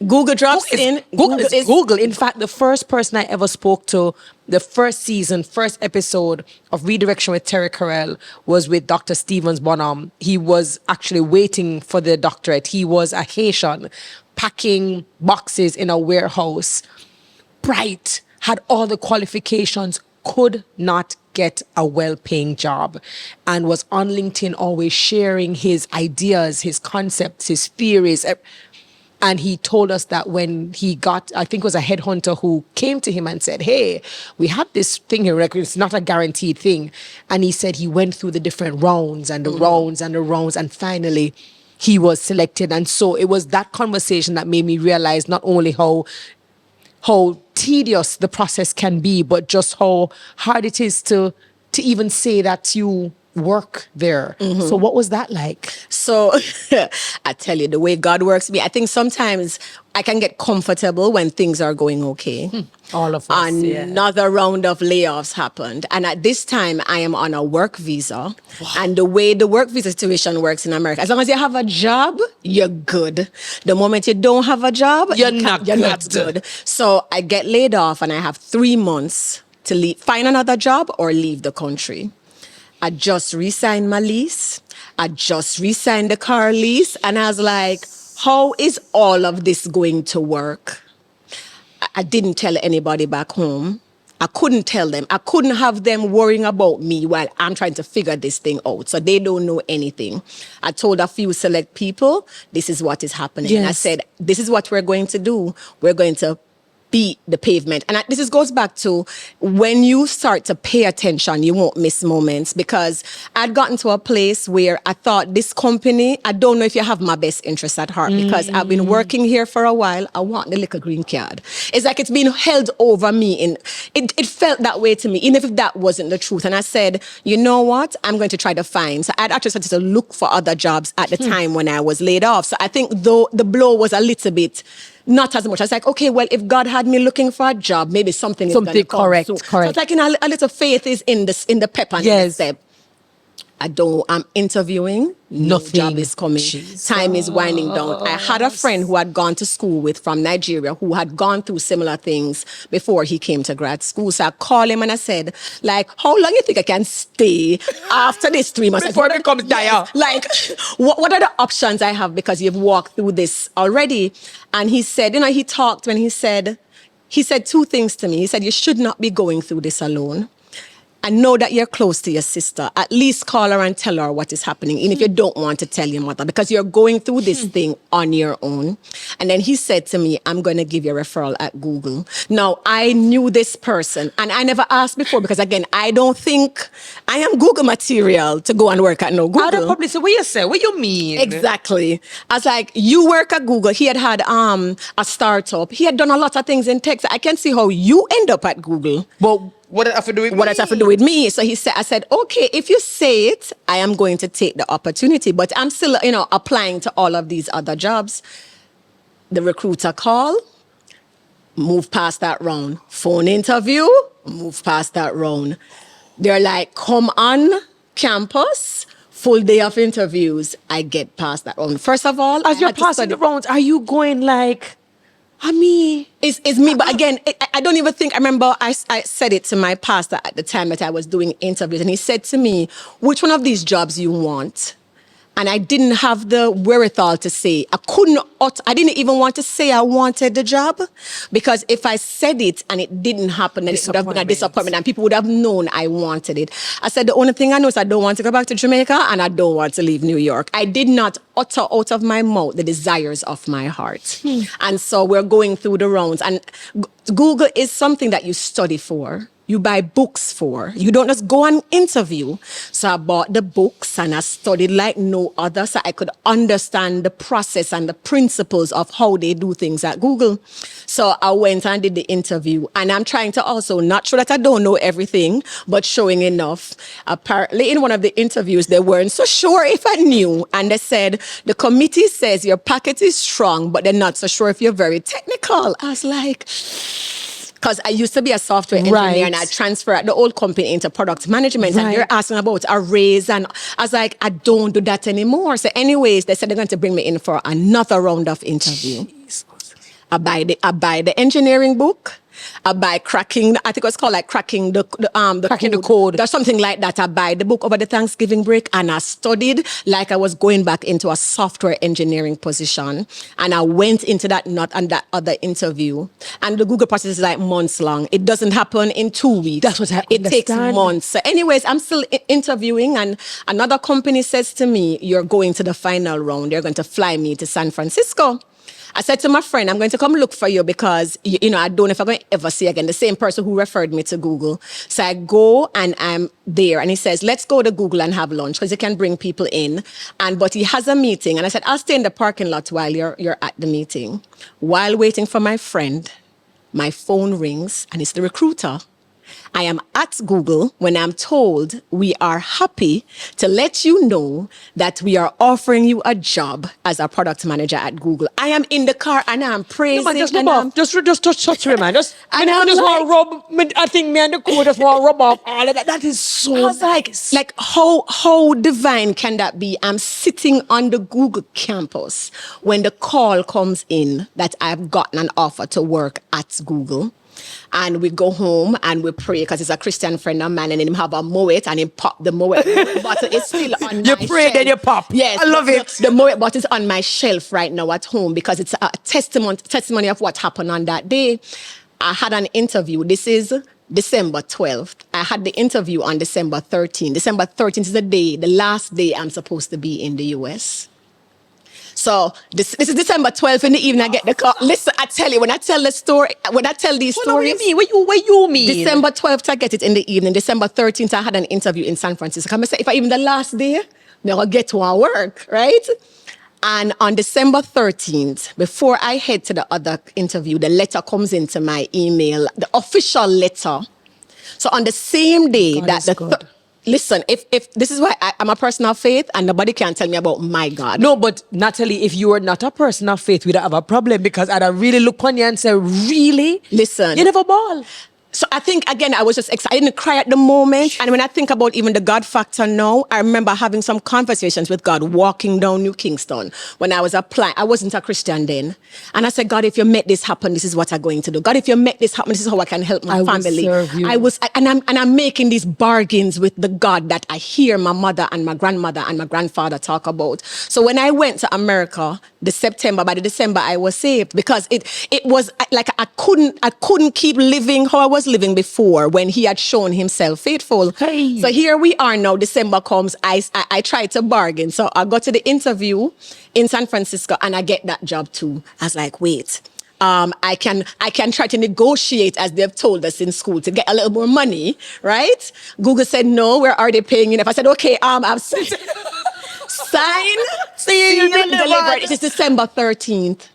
Speaker 1: Google drops in. Google. In fact, the first person I ever spoke to, the first episode of Redirection with Terri-Karelle was with Dr. Stevens Bonham. He was actually waiting for the doctorate. He was a Haitian packing boxes in a warehouse. Bright, had all the qualifications, could not get a well-paying job, and was on LinkedIn always sharing his ideas, his concepts, his theories. And he told us that when he got, I think it was a headhunter who came to him and said, hey, we have this thing here, it's not a guaranteed thing. And he said he went through the different rounds and the rounds and the rounds, and finally he was selected. And so it was that conversation that made me realize not only how tedious the process can be, but just how hard it is to even say that you work there. So what was that like?
Speaker 2: So I tell you, the way God works me, I think sometimes I can get comfortable when things are going okay.
Speaker 1: All of us,
Speaker 2: Another round of layoffs happened. And at this time, I am on a work visa. And the way the work visa situation works in America, as long as you have a job, you're good. The moment you don't have a job,
Speaker 1: You're not
Speaker 2: good. So I get laid off and I have 3 months to leave, find another job or leave the country. I just re-signed my lease. I just re-signed the car lease. And I was like, how is all of this going to work? I didn't tell anybody back home. I couldn't tell them. I couldn't have them worrying about me while I'm trying to figure this thing out. So they don't know anything. I told a few select people, this is what is happening.
Speaker 1: Yes.
Speaker 2: And I said, this is what we're going to do. We're going to beat the pavement. And this goes back to when you start to pay attention, you won't miss moments, because I'd gotten to a place where I thought this company, I don't know if you have my best interests at heart, because I've been working here for a while. I want the little green card. It's like it's been held over me. It felt that way to me, even if that wasn't the truth. And I said, you know what? I'm going to try to find. So I'd actually started to look for other jobs at the time when I was laid off. So I think though the blow was a little bit, not as much. I was like, okay, well, if God had me looking for a job, maybe something is going to come.
Speaker 1: Correct.
Speaker 2: So it's like, a little faith is in the pep and in the step. I'm interviewing.
Speaker 1: Nothing.
Speaker 2: No job is coming.
Speaker 1: Jesus.
Speaker 2: Time is winding down. I had a friend who had gone to school from Nigeria, who had gone through similar things before he came to grad school. So I called him and I said, like, how long you think I can stay after this 3 months?
Speaker 1: Before it becomes dire.
Speaker 2: Like, what are the options I have? Because you've walked through this already. And he said, he talked when he said 2 things to me. He said, you should not be going through this alone. I know that you're close to your sister. At least call her and tell her what is happening, even if you don't want to tell your mother, because you're going through this thing on your own. And then he said to me, I'm going to give you a referral at Google. Now, I knew this person, and I never asked before, because again, I don't think I am Google material to go and work at no Google.
Speaker 1: Out of publicity, what you say? What you mean?
Speaker 2: Exactly. I was like, you work at Google. He had a startup. He had done a lot of things in tech. So I can see how you end up at Google.
Speaker 1: But what does it have to do with me?
Speaker 2: What does it have to do with me? So I said, okay, if you say it, I am going to take the opportunity. But I'm still, applying to all of these other jobs. The recruiter call, move past that round. Phone interview, move past that round. They're like, come on campus, full day of interviews. I get past that round. First of all,
Speaker 1: as you're passing the rounds, are you going like,
Speaker 2: It's me, but again, I don't even think, I remember I said it to my pastor at the time that I was doing interviews, and he said to me, which one of these jobs you want? And I didn't have the wherewithal to say. I didn't even want to say I wanted the job, because if I said it and it didn't happen, then it would have been a disappointment and people would have known I wanted it. I said, the only thing I know is I don't want to go back to Jamaica and I don't want to leave New York. I did not utter out of my mouth the desires of my heart. And so we're going through the rounds. And Google is something that you study for. You buy books for. You don't just go and interview. So I bought the books and I studied like no other, so I could understand the process and the principles of how they do things at Google. So I went and did the interview. And I'm trying to also not show that I don't know everything, but showing enough. Apparently in one of the interviews, they weren't so sure if I knew. And they said, the committee says your packet is strong, but they're not so sure if you're very technical. I was like, because I used to be a software engineer, and I transferred the old company into product management. And you're asking about a raise. And I was like, I don't do that anymore. So anyways, they said they're going to bring me in for another round of interview. I buy the engineering book. I buy cracking, I think it was called like cracking the code. There's something like that. I buy the book over the Thanksgiving break, and I studied like I was going back into a software engineering position. And I went into that other interview. And the Google process is like months long. It doesn't happen in 2 weeks.
Speaker 1: That's what I understand.
Speaker 2: It takes months. So anyways, I'm still interviewing, and another company says to me, you're going to the final round. They're going to fly me to San Francisco. I said to my friend, I'm going to come look for you because, I don't know if I'm going to ever see again the same person who referred me to Google. So I go and I'm there, and he says, let's go to Google and have lunch because he can bring people in. But he has a meeting. And I said, I'll stay in the parking lot while you're at the meeting. While waiting for my friend, my phone rings and it's the recruiter. I am at Google when I'm told we are happy to let you know that we are offering you a job as a product manager at Google. I am in the car and I'm praising.
Speaker 1: No, man, just
Speaker 2: and
Speaker 1: rub
Speaker 2: I'm,
Speaker 1: off. Just touch me, man. Just,
Speaker 2: And
Speaker 1: I
Speaker 2: I'm
Speaker 1: just
Speaker 2: like-
Speaker 1: want to rub. I think me and the crew just want to rub off all of that. That is so
Speaker 2: I was
Speaker 1: nice.
Speaker 2: like how divine can that be? I'm sitting on the Google campus when the call comes in that I've gotten an offer to work at Google. And we go home and we pray because it's a Christian friend of mine and him have a Moet and him pop the Moet bottle. It's still on
Speaker 1: You
Speaker 2: my
Speaker 1: pray,
Speaker 2: shelf.
Speaker 1: then you pop.
Speaker 2: Yes.
Speaker 1: I love it.
Speaker 2: The Moet bottle is on my shelf right now at home because it's a testimony of what happened on that day. I had an interview. This is December 12th. I had the interview on December 13th. December 13th is the last day I'm supposed to be in the US. So this is December 12th in the evening. I get the call. Listen, I tell you, when I tell these stories,
Speaker 1: What you mean?
Speaker 2: December 12th, I get it in the evening. December 13th, I had an interview in San Francisco. I say, if I even the last day, I'll get to our work, right? And on December 13th, before I head to the other interview, the letter comes into my email, the official letter. So on the same day
Speaker 1: God is good.
Speaker 2: Listen, if this is why I'm a person of faith and nobody can tell me about my God.
Speaker 1: No, but Natalie, if you were not a person of faith, we don't have a problem because I'd have really look on you and say, really?
Speaker 2: Listen.
Speaker 1: You never ball.
Speaker 2: So I think, again, I was just excited. I didn't cry at the moment. And when I think about even the God factor now, I remember having some conversations with God walking down New Kingston when I was applying. I wasn't a Christian then. And I said, God, if you make this happen, this is what I'm going to do. God, if you make this happen, this is how I can help my family.
Speaker 1: Will serve you.
Speaker 2: I'm making these bargains with the God that I hear my mother and my grandmother and my grandfather talk about. So when I went to America, by the December, I was saved because it was like I couldn't keep living how I was living before when he had shown himself faithful.
Speaker 1: Hey.
Speaker 2: So here we are now. December comes. I tried to bargain. So I got to the interview in San Francisco and I get that job too. I was like, wait. I can try to negotiate as they've told us in school to get a little more money, right? Google said, no, we're already paying you enough. I said, okay, I've sent sign, seal, delivered. It is December 13th.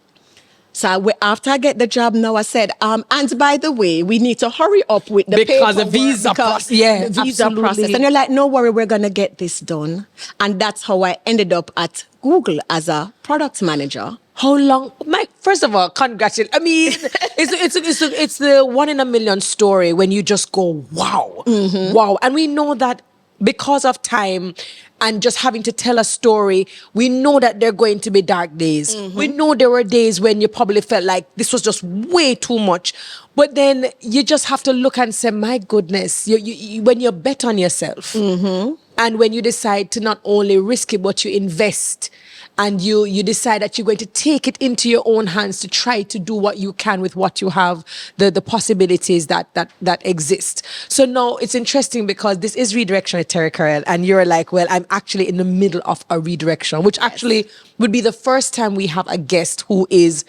Speaker 2: So after I get the job now, I said, and by the way, we need to hurry up with the
Speaker 1: Because the
Speaker 2: paperwork
Speaker 1: visa process. Yeah,
Speaker 2: the visa
Speaker 1: absolutely.
Speaker 2: process. And you're like, no worry, we're going to get this done. And that's how I ended up at Google as a product manager.
Speaker 1: How long? First of all, congratulations. I mean, it's the 1 in a million story when you just go, wow, wow. And we know that because of time and just having to tell a story, we know that there are going to be dark days. We know there were days when you probably felt like this was just way too much. But then you just have to look and say, my goodness, you when you bet on yourself and when you decide to not only risk it, but you invest and you decide that you're going to take it into your own hands to try to do what you can with what you have, the possibilities that exist. So now it's interesting because this is Redirection with Terri-Karelle, and you're like, well, I'm actually in the middle of a redirection, which actually would be the first time we have a guest who is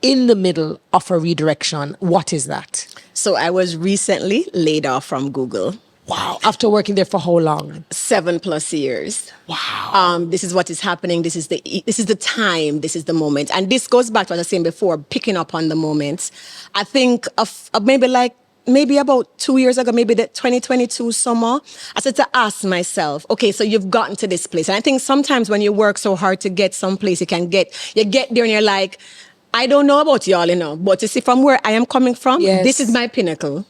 Speaker 1: in the middle of a redirection. What is that?
Speaker 2: So I was recently laid off from Google.
Speaker 1: Wow. After working there for how long?
Speaker 2: 7+ years.
Speaker 1: Wow.
Speaker 2: This is what is happening. This is the time. This is the moment. And this goes back to what I was saying before, picking up on the moments. I think of maybe about 2 years ago, maybe the 2022 summer, I started to ask myself, okay, so you've gotten to this place. And I think sometimes when you work so hard to get someplace, you get there and you're like, I don't know about y'all, but you see from where I am coming from, this is my pinnacle.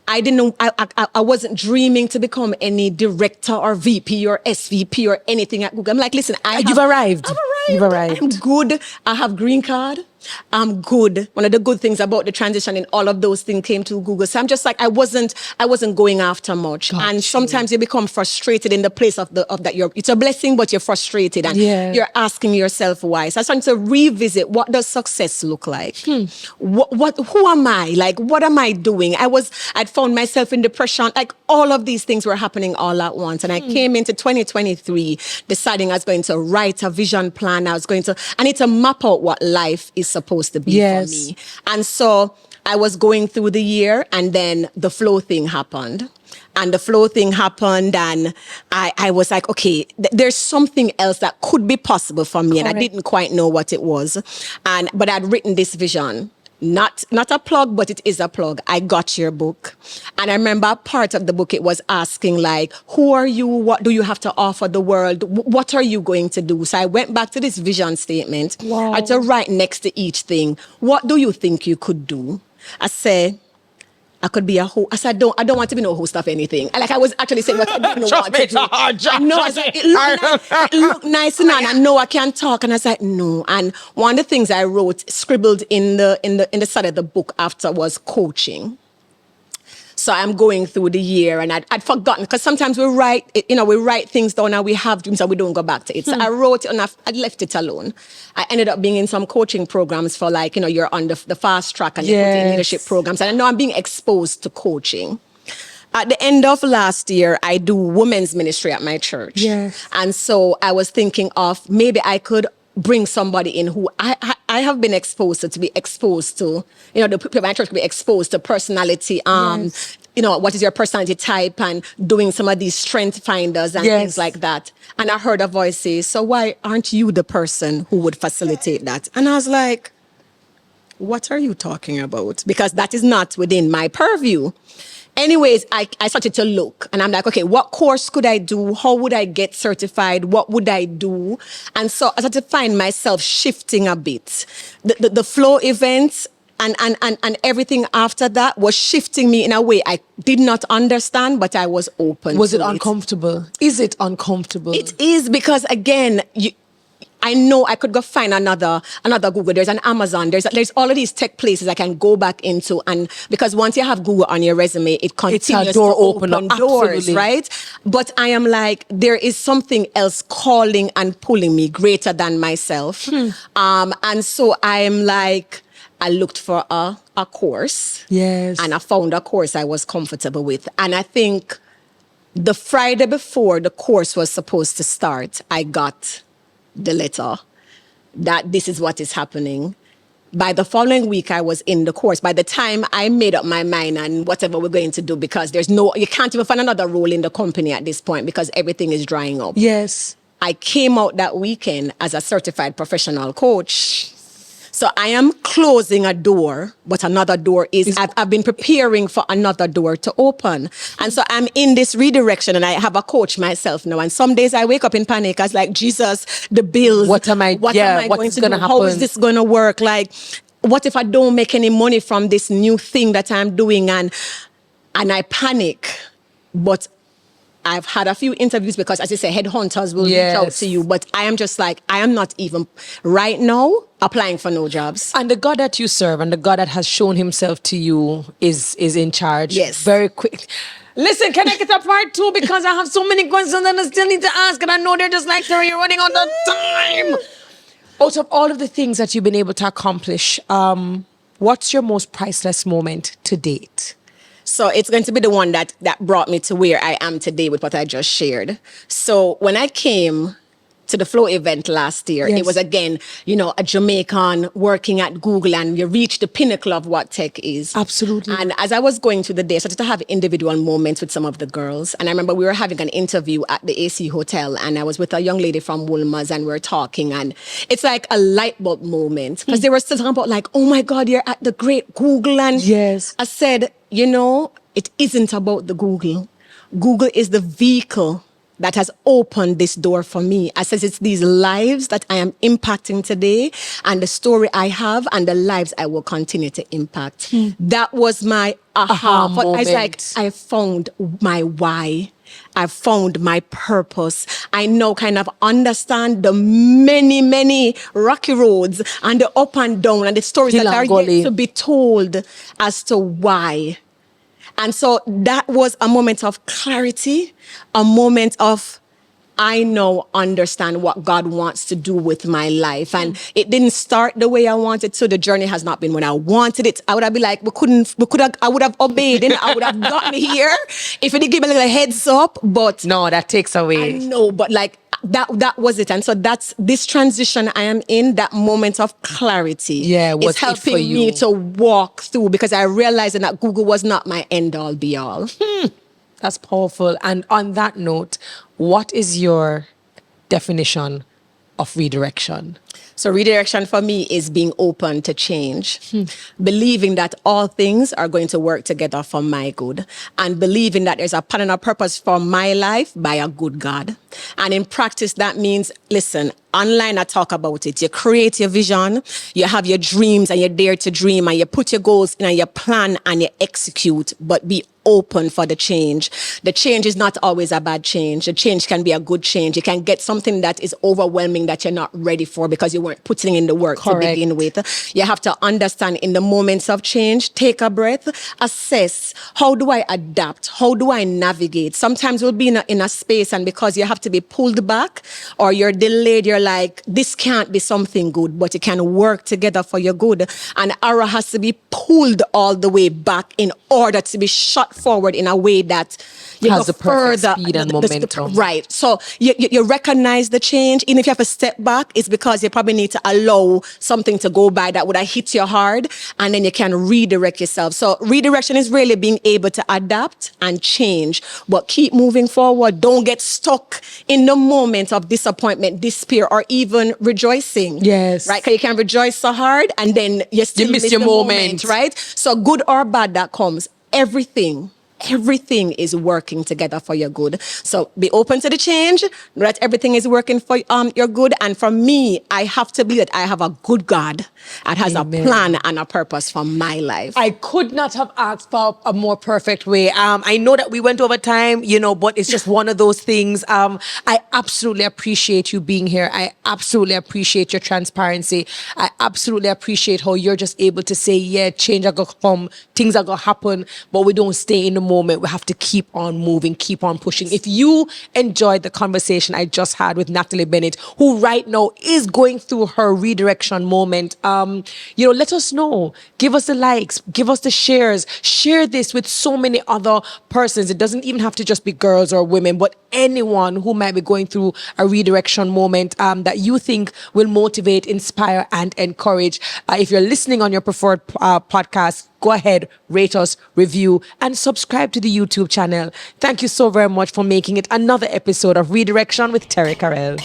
Speaker 2: I didn't know, I wasn't dreaming to become any director or VP or SVP or anything at Google. I'm like, listen,
Speaker 1: You've arrived. You've arrived.
Speaker 2: I'm good. I have green card. I'm good. One of the good things about the transition and all of those things came to Google. So I'm just like, I wasn't going after much.
Speaker 1: Got
Speaker 2: and
Speaker 1: you.
Speaker 2: sometimes you become frustrated in the place of that it's a blessing, but you're frustrated and you're asking yourself why. So I started to revisit, what does success look like? Who am I? Like, what am I doing? I'd found myself in depression. Like, all of these things were happening all at once. And I came into 2023 deciding I was going to write a vision plan. I need to map out what life is supposed to be for me. And so I was going through the year, and then the flow thing happened. And I was like, okay, there's something else that could be possible for me.
Speaker 1: Correct.
Speaker 2: And I didn't quite know what it was. But I'd written this vision. not a plug, but it is a plug. I got your book. And I remember part of the book, it was asking like, who are you? What do you have to offer the world? What are you going to do? So I went back to this vision statement.
Speaker 1: Wow.
Speaker 2: I had to write next to each thing, what do you think you could do? I said, I could be a host. I said, I don't want to be no host of anything. I was actually saying what I didn't know what to do. I know, I was like, it looked nice and I know I can talk. And I was like, no. And one of the things I wrote, scribbled in the side of the book after was coaching. So I'm going through the year and I'd forgotten, because sometimes we write things down and we have dreams and we don't go back to it. So I wrote it and I left it alone. I ended up being in some coaching programs for you're on the fast track and they put in leadership programs. And I know I'm being exposed to coaching. At the end of last year, I do women's ministry at my church.
Speaker 1: Yes.
Speaker 2: And so I was thinking of maybe I could bring somebody in who I have been exposed to be exposed to, the people at my church could be exposed to personality,
Speaker 1: Yes.
Speaker 2: What is your personality type, and doing some of these strength finders and things like that. And I heard a voice say, so why aren't you the person who would facilitate that? And I was like, what are you talking about? Because that is not within my purview. Anyways, I started to look and I'm like, okay, what course could I do? How would I get certified? What would I do? And so I started to find myself shifting a bit. The flow events and everything after that was shifting me in a way I did not understand, but I was open.
Speaker 1: Was it uncomfortable? Is it uncomfortable?
Speaker 2: It is, because again, I know I could go find another Google. There's an Amazon. There's all of these tech places I can go back into, and because once you have Google on your resume, it continues
Speaker 1: it's a door
Speaker 2: to open doors,
Speaker 1: absolutely.
Speaker 2: right? But I am like, there is something else calling and pulling me greater than myself, and so I am like, I looked for a course,
Speaker 1: Yes,
Speaker 2: and I found a course I was comfortable with, and I think the Friday before the course was supposed to start, I got the letter that this is what is happening. By the following week, I was in the course. By the time I made up my mind and whatever we're going to do, because you can't even find another role in the company at this point because everything is drying up.
Speaker 1: Yes.
Speaker 2: I came out that weekend as a certified professional coach. So I am closing a door, but another door I've been preparing for another door to open. And so I'm in this redirection and I have a coach myself now. And some days I wake up in panic. I was like, Jesus, the bills.
Speaker 1: What am I going to do?
Speaker 2: How is this going to work? Like, what if I don't make any money from this new thing that I'm doing? And I panic. But I've had a few interviews because, as I say, headhunters will reach out to you. But I am just like, I am not even right now applying for no jobs.
Speaker 1: And the God that you serve and the God that has shown himself to you is in charge.
Speaker 2: Yes.
Speaker 1: Very quick. Listen, can I get a part 2? Because I have so many questions that I still need to ask. And I know they're just like, Terri, you're running out of time. Out of all of the things that you've been able to accomplish, what's your most priceless moment to date?
Speaker 2: So it's going to be the one that brought me to where I am today with what I just shared. So when I came to the Flow event last year, it was again, a Jamaican working at Google, and you reach the pinnacle of what tech is.
Speaker 1: Absolutely.
Speaker 2: And as I was going through the day, I started to have individual moments with some of the girls. And I remember we were having an interview at the AC Hotel, and I was with a young lady from Woolmers, and we were talking, and it's like a light bulb moment, because they were still talking about like, oh my God, you're at the great Google. And I said, it isn't about the Google. Google is the vehicle that has opened this door for me. I says it's these lives that I am impacting today, and the story I have and the lives I will continue to impact. That was my aha moment. I was like, I found my why. I found my purpose. I now kind of understand the many, many rocky roads and the up and down and the stories that are yet to be told as to why. And so that was a moment of clarity, a moment of, I now understand what God wants to do with my life. And it didn't start the way I wanted to. The journey has not been when I wanted it. I would have been like, I would have obeyed and I would have gotten here if it didn't give me a little heads up. But
Speaker 1: no, that takes away.
Speaker 2: I know, but like, that was it. And so that's this transition I am in, that moment of clarity. It's helping me to walk through, because I realized that Google was not my end all be all.
Speaker 1: That's powerful. And on that note, what is your definition of redirection?
Speaker 2: So redirection for me is being open to change, believing that all things are going to work together for my good, and believing that there's a plan and a purpose for my life by a good God. And in practice, that means, listen, online I talk about it. You create your vision, you have your dreams, and you're there to dream, and you put your goals in and you plan and you execute, but be open for the change. The change is not always a bad change. The change can be a good change. You can get something that is overwhelming that you're not ready for because you weren't putting in the work to begin with. You have to understand in the moments of change, take a breath, assess, how do I adapt? How do I navigate? Sometimes we'll be in a space, and because you have to be pulled back or you're delayed, you're like, this can't be something good, but it can work together for your good. And arrow has to be pulled all the way back in order to be shot forward in a way that you
Speaker 1: has
Speaker 2: go
Speaker 1: the perfect
Speaker 2: further,
Speaker 1: speed and momentum.
Speaker 2: Right. So you recognize the change. Even if you have to step back, it's because you probably need to allow something to go by that would have hit you hard, and then you can redirect yourself. So redirection is really being able to adapt and change, but keep moving forward. Don't get stuck in the moment of disappointment, despair, or even rejoicing.
Speaker 1: Yes.
Speaker 2: Right? Because you can rejoice so hard and then you still
Speaker 1: miss
Speaker 2: miss
Speaker 1: your
Speaker 2: the moment, right? So good or bad that comes, everything is working together for your good. So be open to the change, know that everything is working for your good. And for me, I have to believe that I have a good God that has
Speaker 1: Amen.
Speaker 2: a plan and a purpose for my life.
Speaker 1: I could not have asked for a more perfect way. I know that we went over time, but it's just one of those things. I absolutely appreciate you being here. I absolutely appreciate your transparency. I absolutely appreciate how you're just able to say, yeah, change are going to come, things are going to happen, but we don't stay in the moment. We have to keep on moving, keep on pushing. If you enjoyed the conversation I just had with Natalie Bennett, who right now is going through her redirection moment, let us know. Give us the likes, give us the shares, share this with so many other persons. It doesn't even have to just be girls or women, but anyone who might be going through a redirection moment that you think will motivate, inspire, and encourage. If you're listening on your preferred podcast, go ahead, rate us, review, and subscribe to the YouTube channel. Thank you so very much for making it another episode of Redirection with Terri-Karelle.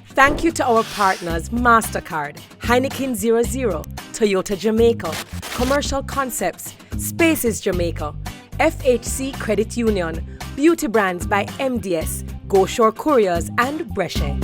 Speaker 1: Thank you to our partners, MasterCard, Heineken 00, Toyota Jamaica, Commercial Concepts, Spaces Jamaica, FHC Credit Union, Beauty Brands by MDS, Go Shore Couriers, and Brescia.